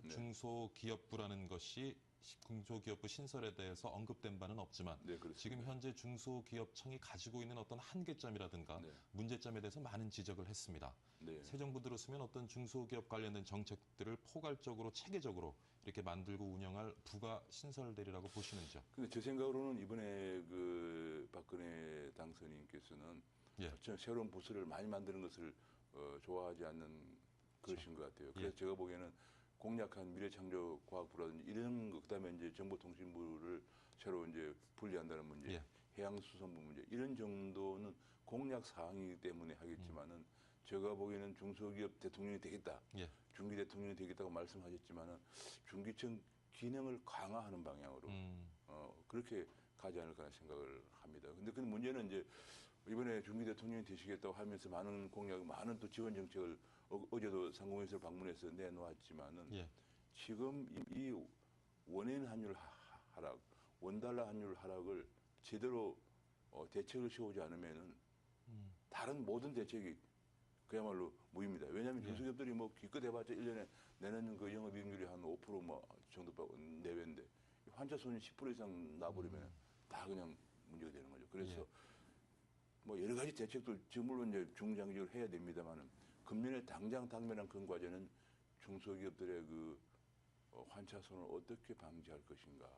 네. 중소기업부라는 것이 중소기업부 신설에 대해서 언급된 바는 없지만 네, 그렇습니다. 지금 현재 중소기업청이 가지고 있는 어떤 한계점이라든가 네. 문제점에 대해서 많은 지적을 했습니다. 네. 새 정부 들었으면 어떤 중소기업 관련된 정책들을 포괄적으로 체계적으로 이렇게 만들고 운영할 부가 신설되리라고 보시는지요? 근데 제 생각으로는 이번에 그 박근혜 당선인께서는 예. 새로운 부서를 많이 만드는 것을 좋아하지 않는 것인 것 같아요. 그래서 예. 제가 보기에는 공약한 미래창조과학부라든지 이런 거, 그다음에 이제 정보통신부를 새로 이제 분리한다는 문제, 예. 해양수산부 문제 이런 정도는 공약 사항이기 때문에 하겠지만은 제가 보기에는 중소기업 대통령이 되겠다, 예. 중기 대통령이 되겠다고 말씀하셨지만은 중기청 기능을 강화하는 방향으로 그렇게 가지 않을까 생각을 합니다. 근데 그 문제는 이제 이번에 중기 대통령이 되시겠다고 하면서 많은 공약, 많은 또 지원 정책을 어제도 상공회의소를 방문해서 내놓았지만은 예. 지금 이 원인 환율 하락, 원달러 환율 하락을 제대로 대책을 세우지 않으면은 다른 모든 대책이 그야말로 무의미입니다. 왜냐하면 예. 중소기업들이 뭐 기껏 해봤자 1년에 내는 그 영업이익률이 한 5% 뭐 정도 내외인데 환자 손이 10% 이상 나버리면 다 그냥 문제가 되는 거죠. 그래서 예. 뭐 여러 가지 대책도 지금 물론 이제 중장기적으로 해야 됩니다만은 금년에 당면한 큰 과제는 중소기업들의 그 환차손을 어떻게 방지할 것인가.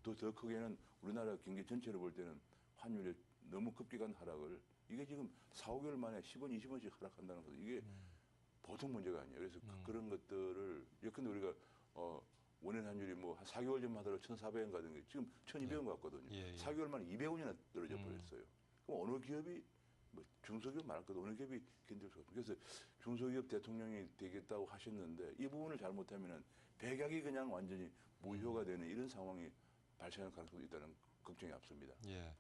또 더 크게는 우리나라 경제 전체를 볼 때는 환율의 너무 급격한 하락을 이게 지금 4, 5개월 만에 10원, 20원씩 하락한다는 것은 이게 보통 문제가 아니에요. 그래서 그런 것들을 예컨대 우리가 원인 환율이 뭐 한 4개월 전만 하더라도 1,400원 가던 게 지금 1,200원 갔거든요. 예, 예. 4개월 만에 200원이나 떨어져 버렸어요. 그럼 어느 기업이 뭐 중소기업 말할 것도 어느 기업이 견딜 수 없어요. 그래서 중소기업 대통령이 되겠다고 하셨는데 이 부분을 잘못하면은 백약이 그냥 완전히 무효가 되는 이런 상황이 발생할 가능성이 있다는 걱정이 앞섭니다. 예.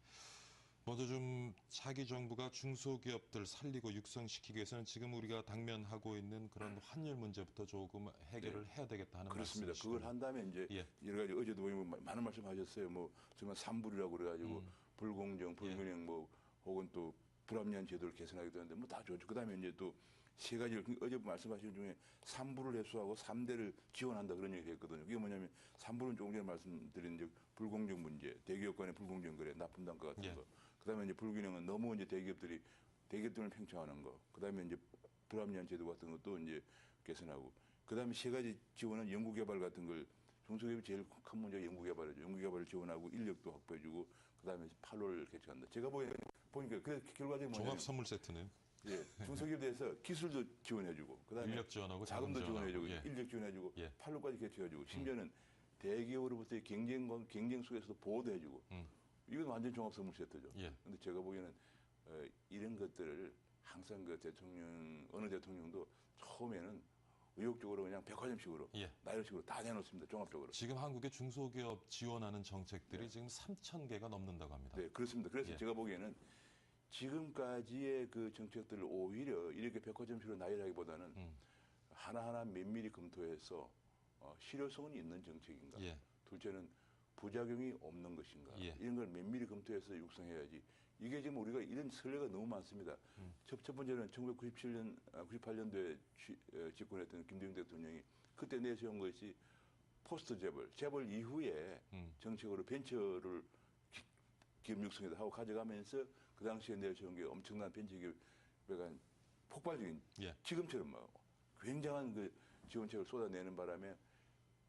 먼저 좀 차기 정부가 중소기업들 살리고 육성시키기 위해서는 지금 우리가 당면하고 있는 그런 환율 문제부터 조금 해결을 해야 되겠다 하는 그렇습니다. 말씀이시죠. 그걸 한다면 이제 여러 가지 어제도 보면 많은 말씀하셨어요. 뭐 정말 산불이라고 그래가지고 불공정, 불균형 뭐 혹은 또 불합리한 제도를 개선하기도 하는데 뭐 다 좋죠. 그다음에 이제 또 세 가지를 어제 말씀하신 중에 산불을 해소하고 3대를 지원한다 그런 얘기 했거든요. 그게 뭐냐면 산불은 조금 전에 말씀드린 이제 불공정 문제, 대기업 간의 불공정 거래, 납품 단가 같은 거. 그다음에 이제 불균형은 너무 이제 대기업들을 팽창하는 거. 그다음에 이제 불합리한 제도 같은 것도 이제 개선하고. 그다음에 세 가지 지원은 연구개발 같은 걸 중소기업이 제일 큰 문제가 연구개발이죠. 연구개발을 지원하고 인력도 확보해주고 그다음에 8월 개최한다. 제가 보니까 그 결과적인 뭐냐면 종합 선물 세트네요. 예, 중소기업에 대해서 기술도 지원해주고 그다음에 인력 지원하고 자금도 지원해주고 예. 인력 지원해주고 8월까지 개최해주고 심지어는 대기업으로부터의 경쟁 속에서도 보호도 해주고 이건 완전 종합 선물 세트죠. 그런데 제가 보기에는 이런 것들을 항상 그 어느 대통령도 처음에는 의욕적으로 그냥 백화점식으로 나열식으로 다 내놓습니다. 종합적으로. 지금 한국의 중소기업 지원하는 정책들이 지금 3,000개가 넘는다고 합니다. 네, 그렇습니다. 그래서 제가 보기에는 지금까지의 그 정책들을 오히려 이렇게 백화점식으로 나열하기보다는 하나하나 면밀히 검토해서 실효성은 있는 정책인가. 둘째는 부작용이 없는 것인가. 이런 걸 면밀히 검토해서 육성해야지. 이게 지금 우리가 이런 선례가 너무 많습니다. 첫 번째는 1998년도에 집권했던 김대중 대통령이 그때 내세운 것이 포스트 재벌 이후에 정책으로 벤처를 기업 육성에도 하고 가져가면서 그 당시에 내세운 게 엄청난 벤처기업에 간 폭발적인 지금처럼 막 굉장한 그 지원책을 쏟아내는 바람에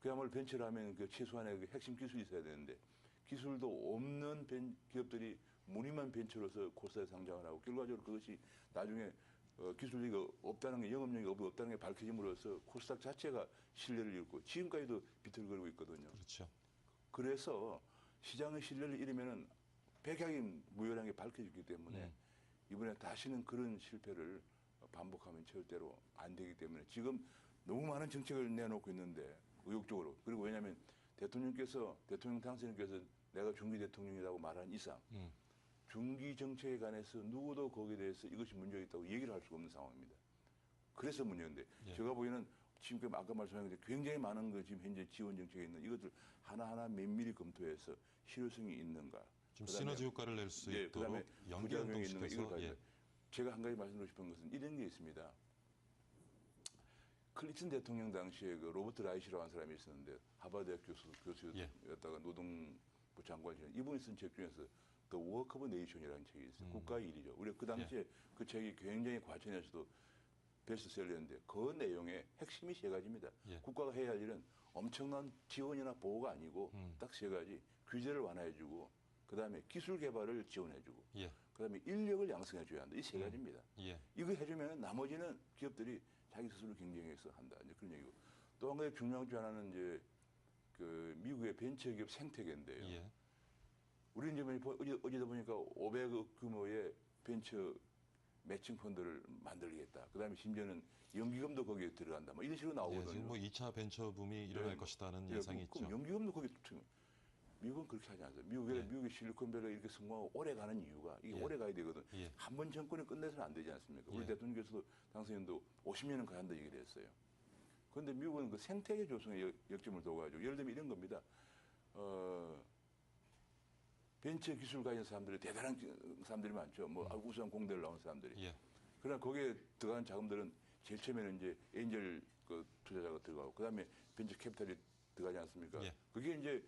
그야말로 벤처를 하면 그 최소한의 그 핵심 기술이 있어야 되는데 기술도 없는 기업들이 무늬만 벤처로서 코스닥에 상장을 하고 결과적으로 그것이 나중에 기술력이 없다는 게 영업력이 없다는 게 밝혀짐으로써 코스닥 자체가 신뢰를 잃고 지금까지도 비틀거리고 있거든요. 그렇죠. 그래서 시장의 신뢰를 잃으면은 백약이 무효라는 게 밝혀졌기 때문에 이번에 다시는 그런 실패를 반복하면 절대로 안 되기 때문에 지금 너무 많은 정책을 내놓고 있는데 의욕적으로 그리고 왜냐하면 대통령 당선인께서 내가 중기 대통령이라고 말한 이상 중기 정책에 관해서 누구도 거기에 대해서 이것이 문제가 있다고 얘기를 할 수가 없는 상황입니다. 그래서 문제인데 제가 보기에는 지금 아까 말씀하신 것처럼 굉장히 많은 그 지금 현재 지원 정책에 있는 이것들 하나하나 면밀히 검토해서 실효성이 있는가. 좀 시너지 효과를 낼 수 있도록 그다음에 부작용이 있는가 이걸 연계연동시켜서 가지고 제가 한 가지 말씀드리고 싶은 것은 이런 게 있습니다. 클린턴 대통령 당시에 그 로버트 라이시라고 하는 사람이 있었는데 하버드대학 교수였다가 노동부 장관이었는데 이분이 쓴 책 중에서 The Work of Nation이라는 책이 있어요. 국가의 일이죠. 우리가 그 당시에 그 책이 굉장히 과천에서도 베스트셀러였는데 그 내용의 핵심이 세 가지입니다. 국가가 해야 할 일은 엄청난 지원이나 보호가 아니고 딱 세 가지. 규제를 완화해주고 그다음에 기술 개발을 지원해주고 그다음에 인력을 양성해줘야 한다. 이 세 가지입니다. 이거 해주면 나머지는 기업들이 자기 스스로 경쟁해서 한다. 이제 그런 얘기고. 또 한 가지 중요한 줄 하나는 이제 그 미국의 벤처기업 생태계인데요. 우리는 이제 어제도 보니까 500억 규모의 벤처 매칭 펀드를 만들겠다. 그다음에 심지어는 연기금도 거기에 들어간다. 뭐 이런 식으로 나오거든요. 지금 뭐 2차 벤처 붐이 일어날 것이라는 예상이 있죠. 연기금도 거기에 미국은 그렇게 하지 않아요. 미국의 실리콘밸리가 이렇게 성공하고 오래 가는 이유가 이게 오래 가야 되거든. 한 번 정권이 끝내서는 안 되지 않습니까? 우리 대통령께서도 당선인도 50년은 가야 한다 얘기를 했어요. 그런데 미국은 그 생태계 조성에 역점을 둬가지고 예를 들면 이런 겁니다. 벤처 기술 가진 사람들이 대단한 사람들이 많죠. 뭐 우수한 공대를 나온 사람들이. 그러나 거기에 들어가는 자금들은 제일 처음에는 이제 엔젤 그 투자자가 들어가고 그다음에 벤처 캐피탈이 들어가지 않습니까? 그게 이제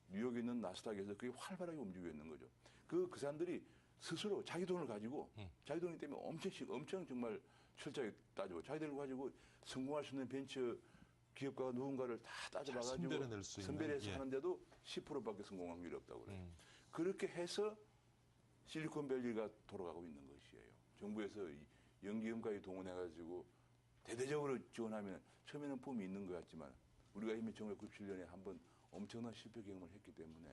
뉴욕에 있는 나스닥에서 그게 활발하게 움직이고 있는 거죠. 그 사람들이 스스로 자기 돈을 가지고 자기 돈이기 때문에 엄청 정말 철저하게 따지고 자기 돈을 가지고 성공할 수 있는 벤처 기업가가 누군가를 다 따져봐가지고 선별해서 하는데도 10%밖에 성공 확률이 없다고 그래요. 그렇게 해서 실리콘밸리가 돌아가고 있는 것이에요. 정부에서 연기금까지 동원해가지고 대대적으로 지원하면 처음에는 붐이 있는 것 같지만 우리가 이미 1997년에 한번 엄청난 실패 경험을 했기 때문에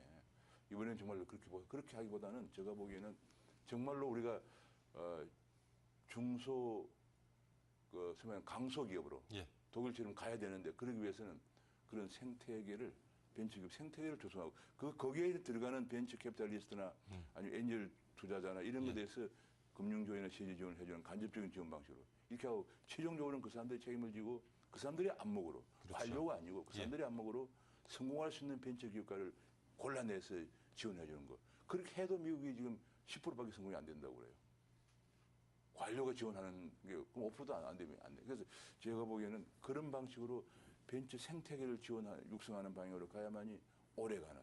이번에는 정말로 그렇게 하기보다는 제가 보기에는 정말로 우리가 중소 강소기업으로 독일처럼 가야 되는데 그러기 위해서는 그런 벤처기업 생태계를 조성하고 거기에 들어가는 벤처 캐피탈리스트나 아니면 엔젤 투자자나 이런 것에 대해서 금융 지원이나 세제 지원을 해주는 간접적인 지원 방식으로 이렇게 하고 최종적으로는 그 사람들이 책임을 지고 그 사람들의 안목으로 관료가 아니고 그 사람들의 안목으로 성공할 수 있는 벤처 기업가를 골라내서 지원해 주는 거. 그렇게 해도 미국이 지금 10%밖에 성공이 안 된다고 그래요. 관료가 지원하는 게 그럼 5%도 안 되면 안 돼. 그래서 제가 보기에는 그런 방식으로 벤처 생태계를 육성하는 방향으로 가야만이 오래가는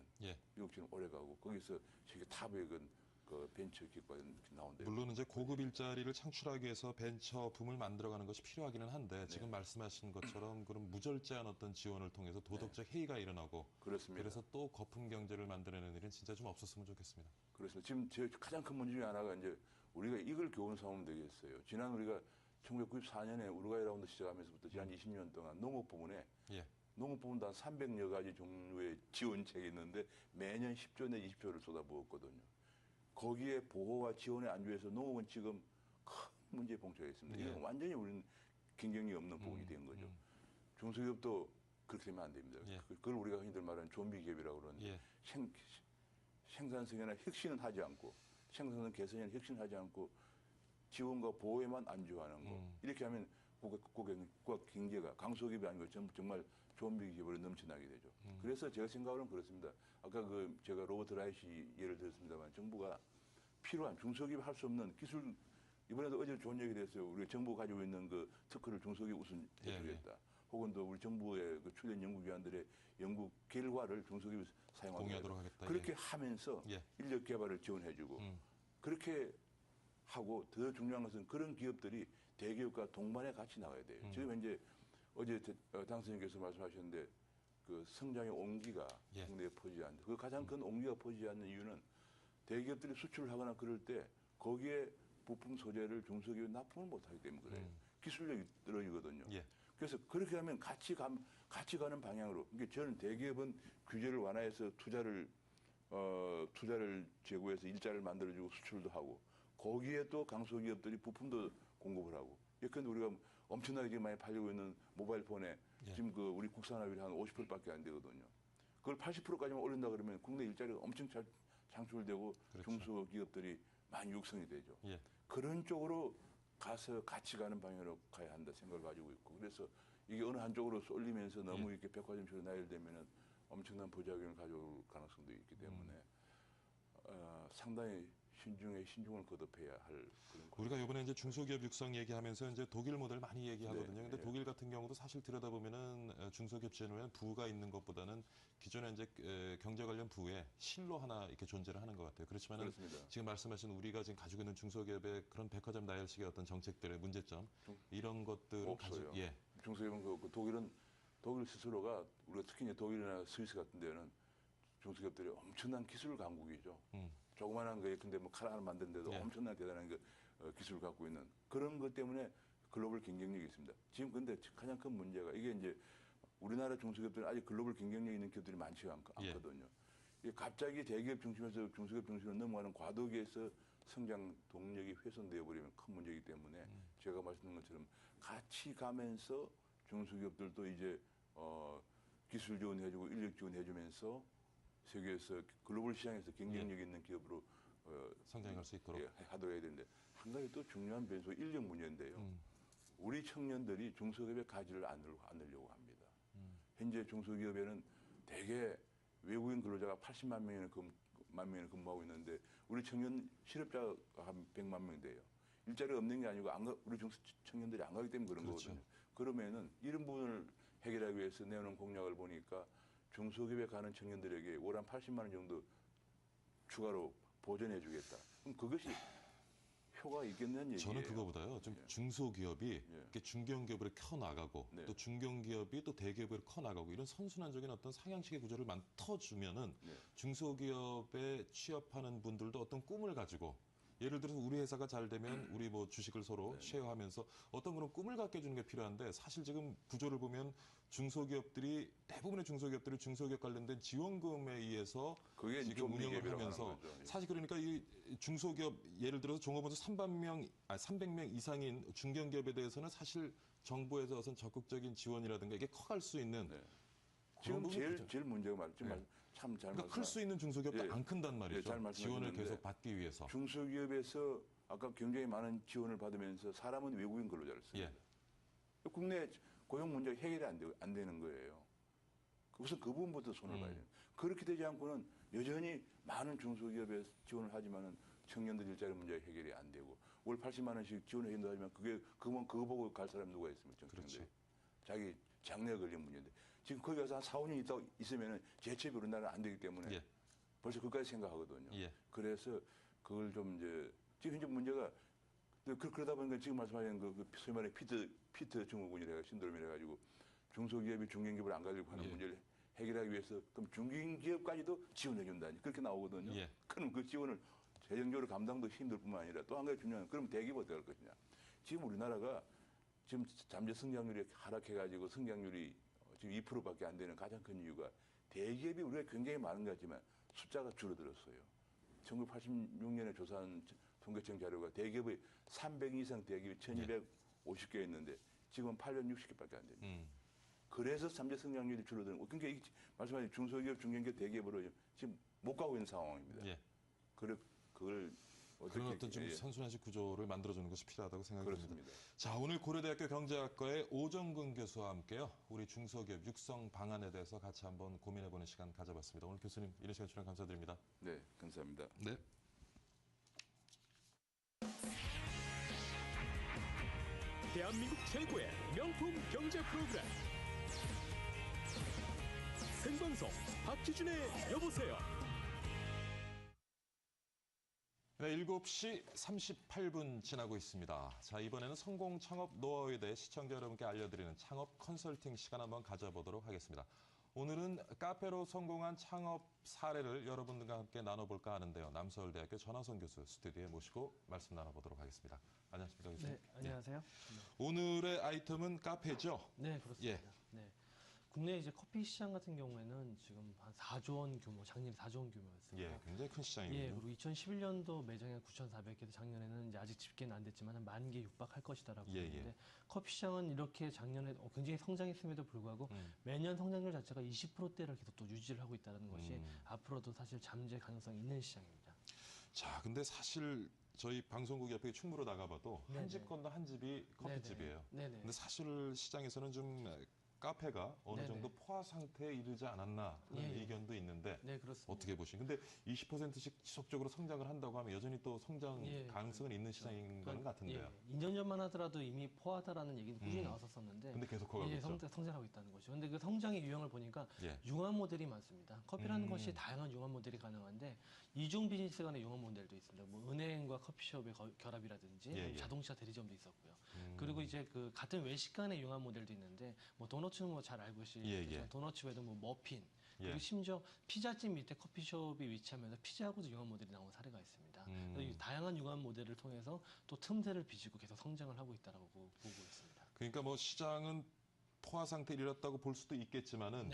미국처럼 오래가고 거기서 세계 탑의 그 벤처 기업가 나온대요. 물론 이제 고급 일자리를 창출하기 위해서 벤처 붐을 만들어가는 것이 필요하기는 한데 지금 말씀하신 것처럼 그런 무절제한 어떤 지원을 통해서 도덕적 해이가 일어나고 그렇습니다. 그래서 또 거품 경제를 만들어내는 일은 진짜 좀 없었으면 좋겠습니다. 그렇습니다. 지금 제 가장 큰 문제 중에 하나가 이제 우리가 이걸 교훈 삼으면 되겠어요. 지난 우리가 1994년에 우루과이 라운드 시작하면서부터 지난 20년 동안 농업 부문에 농업 부문도 한 300여 가지 종류의 지원책이 있는데 매년 10조 내 20조를 쏟아부었거든요. 거기에 보호와 지원에 안주해서 농업은 지금 큰 문제에 봉착해 있습니다. 이건 완전히 우리는 경쟁력이 없는 부분이 된 거죠. 중소기업도 그렇게 되면 안 됩니다. 그걸 우리가 흔히들 말하는 좀비 기업이라고 그러는데 생산성이나 혁신은 하지 않고 생산성 개선이나 혁신을 하지 않고 지원과 보호에만 안주하는 거. 이렇게 하면 국가 경제가 강소기업이 아니고 정말 좀비 기업으로 넘쳐나게 되죠. 그래서 제가 생각으로는 그렇습니다. 아까 제가 로버트 라이시 예를 들었습니다만 정부가 필요한 중소기업이 할 수 없는 기술 이번에도 어제 좋은 얘기 됐어요. 우리 정부가 가지고 있는 그 특허를 중소기업 우선 해주겠다. 혹은 또 우리 정부의 그 출연 연구기관들의 연구 결과를 중소기업이 사용하도록 하겠다. 그렇게 하면서 인력 개발을 지원해주고 그렇게 하고 더 중요한 것은 그런 기업들이 대기업과 동반에 같이 나가야 돼요. 지금 이제 어제 당선인께서 말씀하셨는데 그 성장의 온기가 국내에 퍼지지 않는다. 그 가장 큰 온기가 퍼지지 않는 이유는 대기업들이 수출을 하거나 그럴 때 거기에 부품 소재를 중소기업이 납품을 못하기 때문에 그래요. 기술력이 떨어지거든요. 그래서 그렇게 하면 같이 가는 방향으로. 그러니까 저는 대기업은 규제를 완화해서 투자를 제고해서 일자리를 만들어주고 수출도 하고 거기에 또 강소기업들이 부품도 공급을 하고. 예컨대 우리가 엄청나게 지금 많이 팔리고 있는 모바일 폰에 지금 그 우리 국산화율이 한 50%밖에 안 되거든요. 그걸 80%까지만 올린다 그러면 국내 일자리가 엄청 잘 창출되고 중소기업들이 많이 육성이 되죠. 그런 쪽으로 가서 같이 가는 방향으로 가야 한다 생각을 가지고 있고 그래서 이게 어느 한쪽으로 쏠리면서 너무 이렇게 백화점처럼 나열되면은 엄청난 부작용을 가져올 가능성도 있기 때문에 상당히 신중을 거듭해야 할 그런. 우리가 이번에 이제 중소기업 육성 얘기하면서 이제 독일 모델 많이 얘기하거든요. 근데 독일 같은 경우도 사실 들여다보면은 중소기업 지원에 부가 있는 것보다는 기존에 이제 경제 관련 부에 실로 하나 이렇게 존재를 하는 것 같아요. 그렇지만은 지금 말씀하신 우리가 지금 가지고 있는 중소기업의 그런 백화점 나열식의 어떤 정책들의 문제점 이런 것들은 없어요. 중소기업은 독일 스스로가 우리가 특히 이제 독일이나 스위스 같은 데는 중소기업들이 엄청난 기술 강국이죠. 조그만한 거에 근데 뭐 칼 하나 만드는데도 엄청난 대단한 기술을 갖고 있는 그런 것 때문에 글로벌 경쟁력이 있습니다. 지금 근데 가장 큰 문제가 이게 이제 우리나라 중소기업들은 아직 글로벌 경쟁력 있는 기업들이 많지가 않거든요. 이게 갑자기 대기업 중심에서 중소기업 중심으로 넘어가는 과도기에서 성장 동력이 훼손되어 버리면 큰 문제이기 때문에 제가 말씀드린 것처럼 같이 가면서 중소기업들도 이제 기술 지원해주고 인력 지원해주면서 세계에서 글로벌 시장에서 경쟁력 있는 기업으로 성장할 수 있도록 하도록 해야 되는데 한 가지 또 중요한 변수가 인력 문제인데요. 우리 청년들이 중소기업에 가지를 않으려고 합니다. 현재 중소기업에는 대개 외국인 근로자가 80만 명이나 근무하고 있는데 우리 청년 실업자가 한 100만 명 돼요. 일자리가 없는 게 아니고 우리 청년들이 안 가기 때문에 그런 거거든요. 그러면은 이런 부분을 해결하기 위해서 내놓은 공약을 보니까 중소기업에 가는 청년들에게 월 한 80만 원 정도 추가로 보전해 주겠다. 그럼 그것이 효과가 있겠냐는 얘기예요. 저는 그거보다요. 좀 중소기업이 이렇게 중견기업으로 켜나가고 또 중견기업이 또 대기업으로 커나가고 이런 선순환적인 어떤 상향식의 구조를 터주면은 중소기업에 취업하는 분들도 어떤 꿈을 가지고 예를 들어서 우리 회사가 잘 되면 우리 뭐 주식을 서로 쉐어하면서 어떤 그런 꿈을 갖게 해주는 게 필요한데 사실 지금 구조를 보면 대부분의 중소기업들이 중소기업 관련된 지원금에 의해서 지금 운영을 하면서 사실 그러니까 이 중소기업 예를 들어서 종업원수 300명 이상인 중견기업에 대해서는 사실 정부에서 어떤 적극적인 지원이라든가 이게 커갈 수 있는 지금 제일 문제가 말이죠. 참 잘 그러니까 클 수 있는 중소기업도 안 큰단 말이죠. 잘 지원을 계속 받기 위해서. 중소기업에서 아까 굉장히 많은 지원을 받으면서 사람은 외국인 근로자를 씁니다. 국내 고용 문제가 해결이 안 되는 거예요. 우선 그 부분부터 손을 봐야 돼요. 그렇게 되지 않고는 여전히 많은 중소기업에 지원을 하지만은 청년들 일자리 문제가 해결이 안 되고 월 80만 원씩 지원을 해준다 하지만 그거 보고 갈 사람 누가 있습니까? 청년들이. 자기 장래가 걸린 문제인데 지금 거기 가서 한 4, 5년 있으면은 재취업이 우리나라는 안 되기 때문에 벌써 그까지 생각하거든요. 그래서 그걸 좀 이제 지금 현재 문제가 그러다 보니까 지금 말씀하신 그 소위 말해 피트 증후군이라 신드롬이라 가지고 중소기업이 중견기업을 안 가지고 하는 문제를 해결하기 위해서 그럼 중견기업까지도 지원해 준다니 그렇게 나오거든요. 그럼 그 지원을 재정적으로 감당도 힘들 뿐만 아니라 또 한 가지 중요한 그럼 대기업 어떻게 할 것이냐. 지금 우리나라가 지금 잠재 성장률이 하락해가지고 성장률이 지금 2%밖에 안 되는 가장 큰 이유가 대기업이 우리가 굉장히 많은 것 같지만 숫자가 줄어들었어요. 1986년에 조사한 통계청 자료가 대기업의 300 이상 대기업이 1250개였는데 지금은 860개밖에 안 됩니다. 그래서 잠재 성장률이 줄어드는 거. 그러니까 이게 말씀하신 중소기업, 중견기업, 대기업으로 지금 못 가고 있는 상황입니다. 그걸 그런 어떤 좀 선순환식 구조를 만들어주는 것이 필요하다고 생각이 듭니다. 자, 오늘 고려대학교 경제학과의 오정근 교수와 함께요. 우리 중소기업 육성 방안에 대해서 같이 한번 고민해보는 시간 가져봤습니다. 오늘 교수님 이런 시간 출연 감사드립니다. 네, 감사합니다. 네. 대한민국 최고의 명품 경제 프로그램 생방송 박기준의 여보세요. 네, 7시 38분 지나고 있습니다. 자, 이번에는 성공 창업 노하우에 대해 시청자 여러분께 알려드리는 창업 컨설팅 시간 한번 가져보도록 하겠습니다. 오늘은 카페로 성공한 창업 사례를 여러분들과 함께 나눠볼까 하는데요. 남서울대학교 전하성 교수 스튜디오에 모시고 말씀 나눠보도록 하겠습니다. 안녕하십니까, 교수님. 네, 안녕하세요. 오늘의 아이템은 카페죠? 네, 그렇습니다. 네. 국내 이제 커피 시장 같은 경우에는 지금 한 4조 원 규모, 작년에 4조 원 규모였습니다. 굉장히 큰 시장이군요. 그리고 2011년도 매장이 9,400개, 작년에는 이제 아직 집계는 안 됐지만 한 10,000개 육박할 것이다라고 보는데 커피 시장은 이렇게 작년에 굉장히 성장했음에도 불구하고 매년 성장률 자체가 20%대를 계속 또 유지를 하고 있다는 것이 앞으로도 사실 잠재 가능성이 있는 시장입니다. 자, 근데 사실 저희 방송국 옆에 충무로 나가봐도 한 집 건너 한 집이 커피집이에요. 근데 사실 시장에서는 좀 카페가 어느 정도 포화 상태에 이르지 않았나 하는 의견도 있는데 어떻게 보시나요? 근데 20%씩 지속적으로 성장을 한다고 하면 여전히 또 성장 가능성은 있는 시장인 거는 같은데요. 2년 전만 하더라도 이미 포화다라는 얘기는 꾸준히 나왔었었는데 근데 계속 커가고 있죠. 성장하고 있다는 거죠. 근데 그 성장의 유형을 보니까 융합 모델이 많습니다. 커피라는 것이 다양한 융합 모델이 가능한데 이중 비즈니스 간의 융합 모델도 있습니다. 뭐 은행과 커피숍의 결합이라든지 자동차 대리점도 있었고요. 그리고 이제 그 같은 외식 간의 융합 모델도 있는데 뭐 도너츠는 뭐 잘 알고 계시겠지만 도너츠 외에도 뭐 머핀 그리고 심지어 피자집 밑에 커피숍이 위치하면서 피자하고도 융합 모델이 나온 사례가 있습니다. 이 다양한 융합 모델을 통해서 또 틈새를 비지고 계속 성장을 하고 있다고 보고 있습니다. 그러니까 뭐 시장은 포화 상태에 이르렀다고 볼 수도 있겠지만은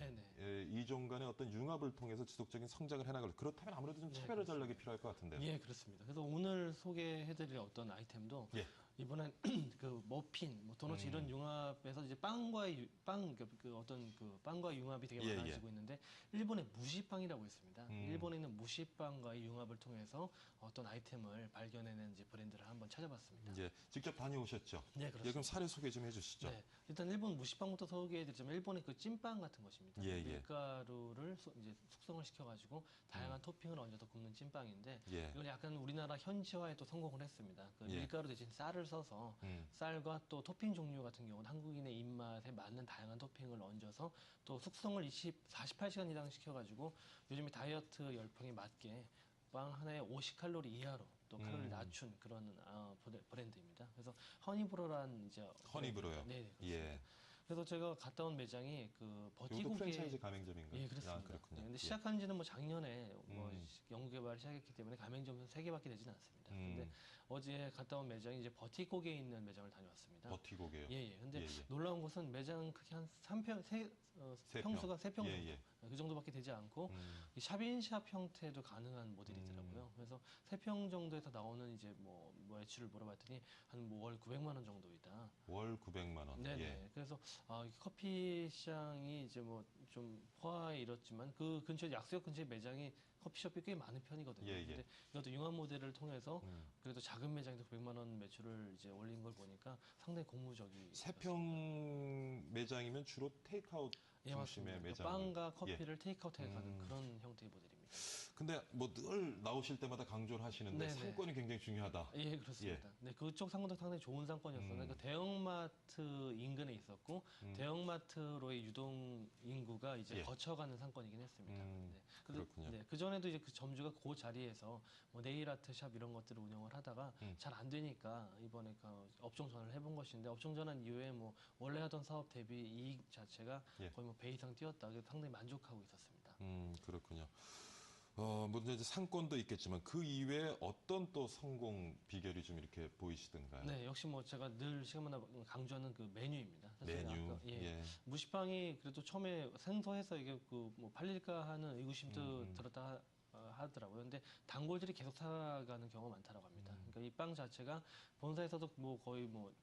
이종 간의 어떤 융합을 통해서 지속적인 성장을 해나갈 그렇다면 아무래도 좀 차별화 전략이 필요할 것 같은데요. 예, 그렇습니다. 그래서 오늘 소개해드릴 어떤 아이템도 이번엔 그 머핀, 뭐 도넛 이런 융합에서 이제 빵과의 융합이 되게 많아지고 있는데 일본의 무시빵이라고 있습니다. 일본에 있는 무시빵과의 융합을 통해서 어떤 아이템을 발견해낸 이제 브랜드를 한번 찾아봤습니다. 직접 다녀오셨죠? 네, 그렇습니다. 그럼 사례 소개 좀 해주시죠. 네, 일단 일본 무시빵부터 소개해드리자면 일본의 그 찐빵 같은 것입니다. 밀가루를 이제 숙성을 시켜가지고 다양한 토핑을 얹어서 굽는 찐빵인데 이건 약간 우리나라 현지화에 또 성공을 했습니다. 그 밀가루 대신 쌀을 써서 쌀과 또 토핑 종류 같은 경우는 한국인의 입맛에 맞는 다양한 토핑을 얹어서 또 숙성을 48시간 이상 시켜가지고 요즘에 다이어트 열풍에 맞게 빵 하나에 50칼로리 이하로 또 칼로리 낮춘 그런 브랜드입니다. 그래서 허니브로란 이제 허니브로요. 네, 그렇습니다. 그래서 제가 갔다 온 매장이 그 버티국의 프랜차이즈 가맹점인가요? 예, 그렇습니다. 그렇군요. 근데 시작한 지는 뭐 작년에 뭐 연구 개발을 시작했기 때문에 가맹점은 3개밖에 되지는 않습니다. 근데 어제 갔다 온 매장이 이제 버티고개에 있는 매장을 다녀왔습니다. 버티고개요? 예, 예. 근데 놀라운 것은 매장 크기 한 3평, 평수가 3평 정도. 그 정도밖에 되지 않고 이 샵인샵 형태도 가능한 모델이더라고요. 그래서 3평 정도에서 나오는 이제 뭐 매출을 물어봤더니 한 뭐 월 900만 원 정도이다. 월 900만 원. 네네. 예. 그래서 이 커피 시장이 이제 뭐 좀 포화에 이렇지만 그 근처에 약수역 근처에 매장이 커피숍이 꽤 많은 편이거든요. 예, 예. 근데 이것도 융합 모델을 통해서 그래도 작은 매장에도 900만 원 매출을 이제 올린 걸 보니까 상당히 고무적이. 3평 매장이면 주로 테이크아웃 중심의 매장. 빵과 커피를 테이크아웃해 가는 그런 형태의 모델입니다. 근데 뭐 늘 나오실 때마다 강조를 하시는데 네네. 상권이 굉장히 중요하다. 예, 그렇습니다. 네, 그쪽 상권도 상당히 좋은 상권이었어요. 그러니까 대형마트 인근에 있었고 대형마트로의 유동 인구가 이제 거쳐가는 상권이긴 했습니다. 네. 그렇군요. 네, 그 전에도 이제 그 점주가 그 자리에서 뭐 네일 아트 샵 이런 것들을 운영을 하다가 잘 안 되니까 이번에 그 업종 전환을 해본 것인데 업종 전환 이후에 뭐 원래 하던 사업 대비 이익 자체가 거의 뭐 배 이상 뛰었다. 그래서 상당히 만족하고 있었습니다. 그렇군요. 뭐 이제 상권도 있겠지만 그 이외에 어떤 또 성공 비결이 좀 이렇게 보이시던가요? 네, 역시 뭐 제가 늘 시간마다 강조하는 그 메뉴입니다. 사실 메뉴. 아까, 무시빵이 그래도 처음에 생소해서 이게 그 뭐 팔릴까 하는 의구심도 들었다 하더라고요. 근데 단골들이 계속 살아가는 경우가 많다라고 합니다. 그러니까 이 빵 자체가 본사에서도 뭐 거의 뭐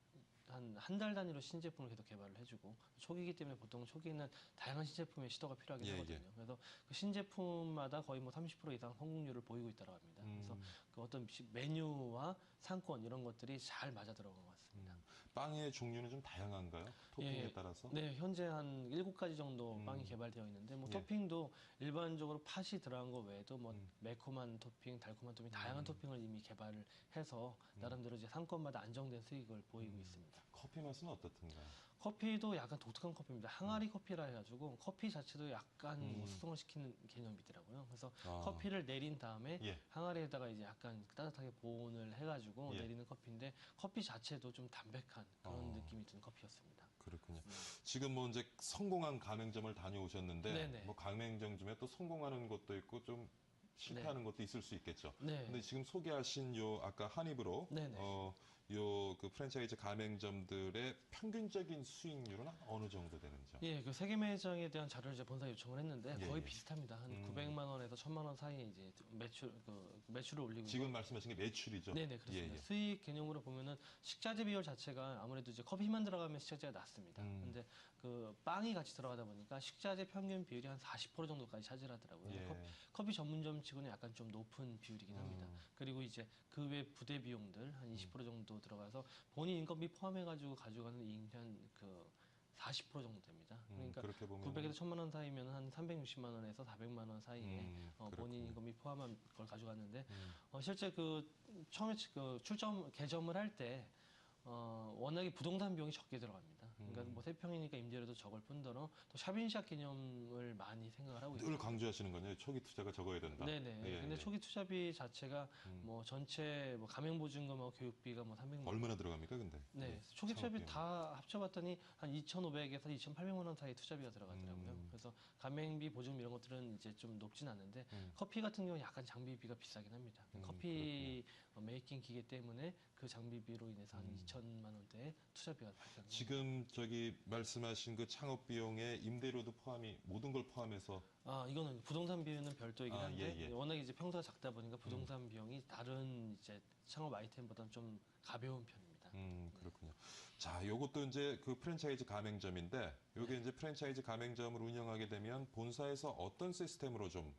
한 달 단위로 신제품을 계속 개발을 해주고 초기이기 때문에 보통 초기에는 다양한 신제품의 시도가 필요하긴 하거든요. 그래서 그 신제품마다 거의 뭐 30% 이상 성공률을 보이고 있다고 합니다. 그래서 그 어떤 메뉴와 상권 이런 것들이 잘 맞아 들어간 것 같습니다. 빵의 종류는 좀 다양한가요? 토핑에 따라서? 네, 현재 한 7가지 정도 빵이 개발되어 있는데 뭐 토핑도 일반적으로 팥이 들어간 거 외에도 뭐 매콤한 토핑, 달콤한 토핑, 다양한 토핑을 이미 개발을 해서 나름대로 이제 상권마다 안정된 수익을 보이고 있습니다. 커피 맛은 어떻던가요? 커피도 약간 독특한 커피입니다. 항아리 커피라 해가지고 커피 자체도 약간 뭐 수성을 시키는 개념이더라고요. 그래서 커피를 내린 다음에 항아리에다가 이제 약간 따뜻하게 보온을 해가지고 내리는 커피인데 커피 자체도 좀 담백한 그런 느낌이 드는 커피였습니다. 그렇군요. 지금 뭐 이제 성공한 가맹점을 다녀오셨는데 네네. 뭐 가맹점 중에 또 성공하는 것도 있고 좀 실패하는 것도 있을 수 있겠죠. 근데 지금 소개하신 요 아까 한입으로 요 그 프랜차이즈 가맹점들의 평균적인 수익률은 어느 정도 되는지요? 예, 그 세계 매장에 대한 자료를 이제 본사에 요청을 했는데 거의 비슷합니다. 한 900만 원에서 1000만 원 사이에 이제 매출을 올리고 지금 말씀하신 게 매출이죠? 네네, 그렇습니다. 수익 개념으로 보면은 식자재 비율 자체가 아무래도 이제 커피만 들어가면 식자재가 낮습니다. 근데 그 빵이 같이 들어가다 보니까 식자재 평균 비율이 한 40% 정도까지 차지하더라고요. 커피 전문점 치고는 약간 좀 높은 비율이긴 합니다. 그리고 이제 그 외 부대 비용들 한 20% 정도 들어가서 본인 인건비 포함해가지고 가져가는 이익이 한 그 40% 정도 됩니다. 그러니까 900에서 1000만 원 사이면 한 360만 원에서 400만 원 사이에 본인 인건비 포함한 걸 가져갔는데 실제 그 처음에 그 개점을 할 때 워낙에 부동산 비용이 적게 들어갑니다. 그러니까 뭐 3평이니까 임대료도 적을 뿐더러 또 샵인샵 개념을 많이 생각을 하고 있습니다. 늘 강조하시는 건요. 초기 투자가 적어야 된다. 네네. 근데 초기 투자비 자체가 뭐 전체 뭐 가맹보증금하고 교육비가 뭐 300만 원. 얼마나 들어갑니까, 근데? 네. 초기 투자비 다 합쳐봤더니 한 2,500에서 2,800만 원 사이 투자비가 들어가더라고요. 그래서 가맹비, 보증금 이런 것들은 이제 좀 높진 않은데 커피 같은 경우는 약간 장비비가 비싸긴 합니다. 커피 메이킹 기계 때문에 그 장비비로 인해서 한 2천만 원대의 투자비가 발생합니다. 지금 저기 말씀하신 그 창업 비용에 임대료도 포함이 모든 걸 포함해서 이거는 부동산 비용은 별도이긴 한데 워낙 이제 평수가 작다 보니까 부동산 비용이 다른 이제 창업 아이템보다는 좀 가벼운 편입니다. 그렇군요. 자, 요것도 이제 그 프랜차이즈 가맹점인데 요게 이제 프랜차이즈 가맹점을 운영하게 되면 본사에서 어떤 시스템으로 좀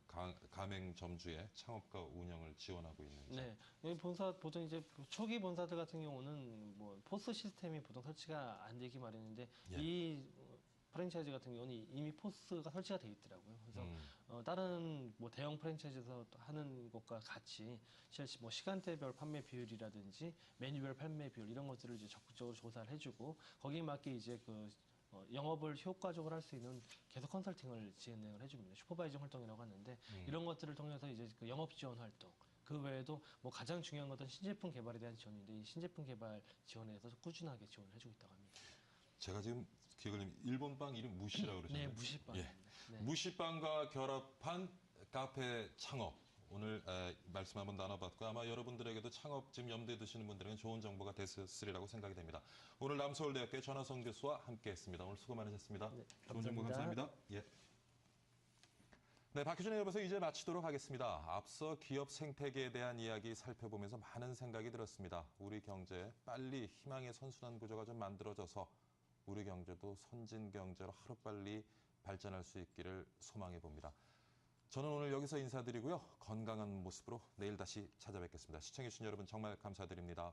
가맹점주의 창업과 운영을 지원하고 있는지. 네. 여기 본사 보통 이제 초기 본사들 같은 경우는 뭐 포스 시스템이 보통 설치가 안 되기 마련인데 이 프랜차이즈 같은 경우는 이미 포스가 설치가 돼 있더라고요. 그래서 다른 뭐 대형 프랜차이즈에서 하는 것과 같이 실제 뭐 시간대별 판매 비율이라든지 메뉴별 판매 비율 이런 것들을 이제 적극적으로 조사를 해주고 거기에 맞게 이제 그 영업을 효과적으로 할 수 있는 계속 컨설팅을 진행을 해줍니다. 슈퍼바이징 활동이라고 하는데 이런 것들을 통해서 이제 그 영업 지원 활동. 그 외에도 뭐 가장 중요한 것은 신제품 개발에 대한 지원인데 이 신제품 개발 지원에서 꾸준하게 지원을 해주고 있다고 합니다. 제가 지금 기억을 하면 일본 빵 이름 무시라고 그러셨나요? 네, 무시빵. 무시빵과 결합한 카페 창업. 오늘 말씀 한번 나눠봤고 아마 여러분들에게도 창업 지금 염두에 두시는 분들에게는 좋은 정보가 됐으리라고 생각이 됩니다. 오늘 남서울대학교 전하성 교수와 함께했습니다. 오늘 수고 많으셨습니다. 네, 좋은 정보 감사합니다. 예. 네, 박희준의 여보세요 이제 마치도록 하겠습니다. 앞서 기업 생태계에 대한 이야기 살펴보면서 많은 생각이 들었습니다. 우리 경제 빨리 희망의 선순환 구조가 좀 만들어져서 우리 경제도 선진 경제로 하루빨리 발전할 수 있기를 소망해 봅니다. 저는 오늘 여기서 인사드리고요. 건강한 모습으로 내일 다시 찾아뵙겠습니다. 시청해주신 여러분 정말 감사드립니다.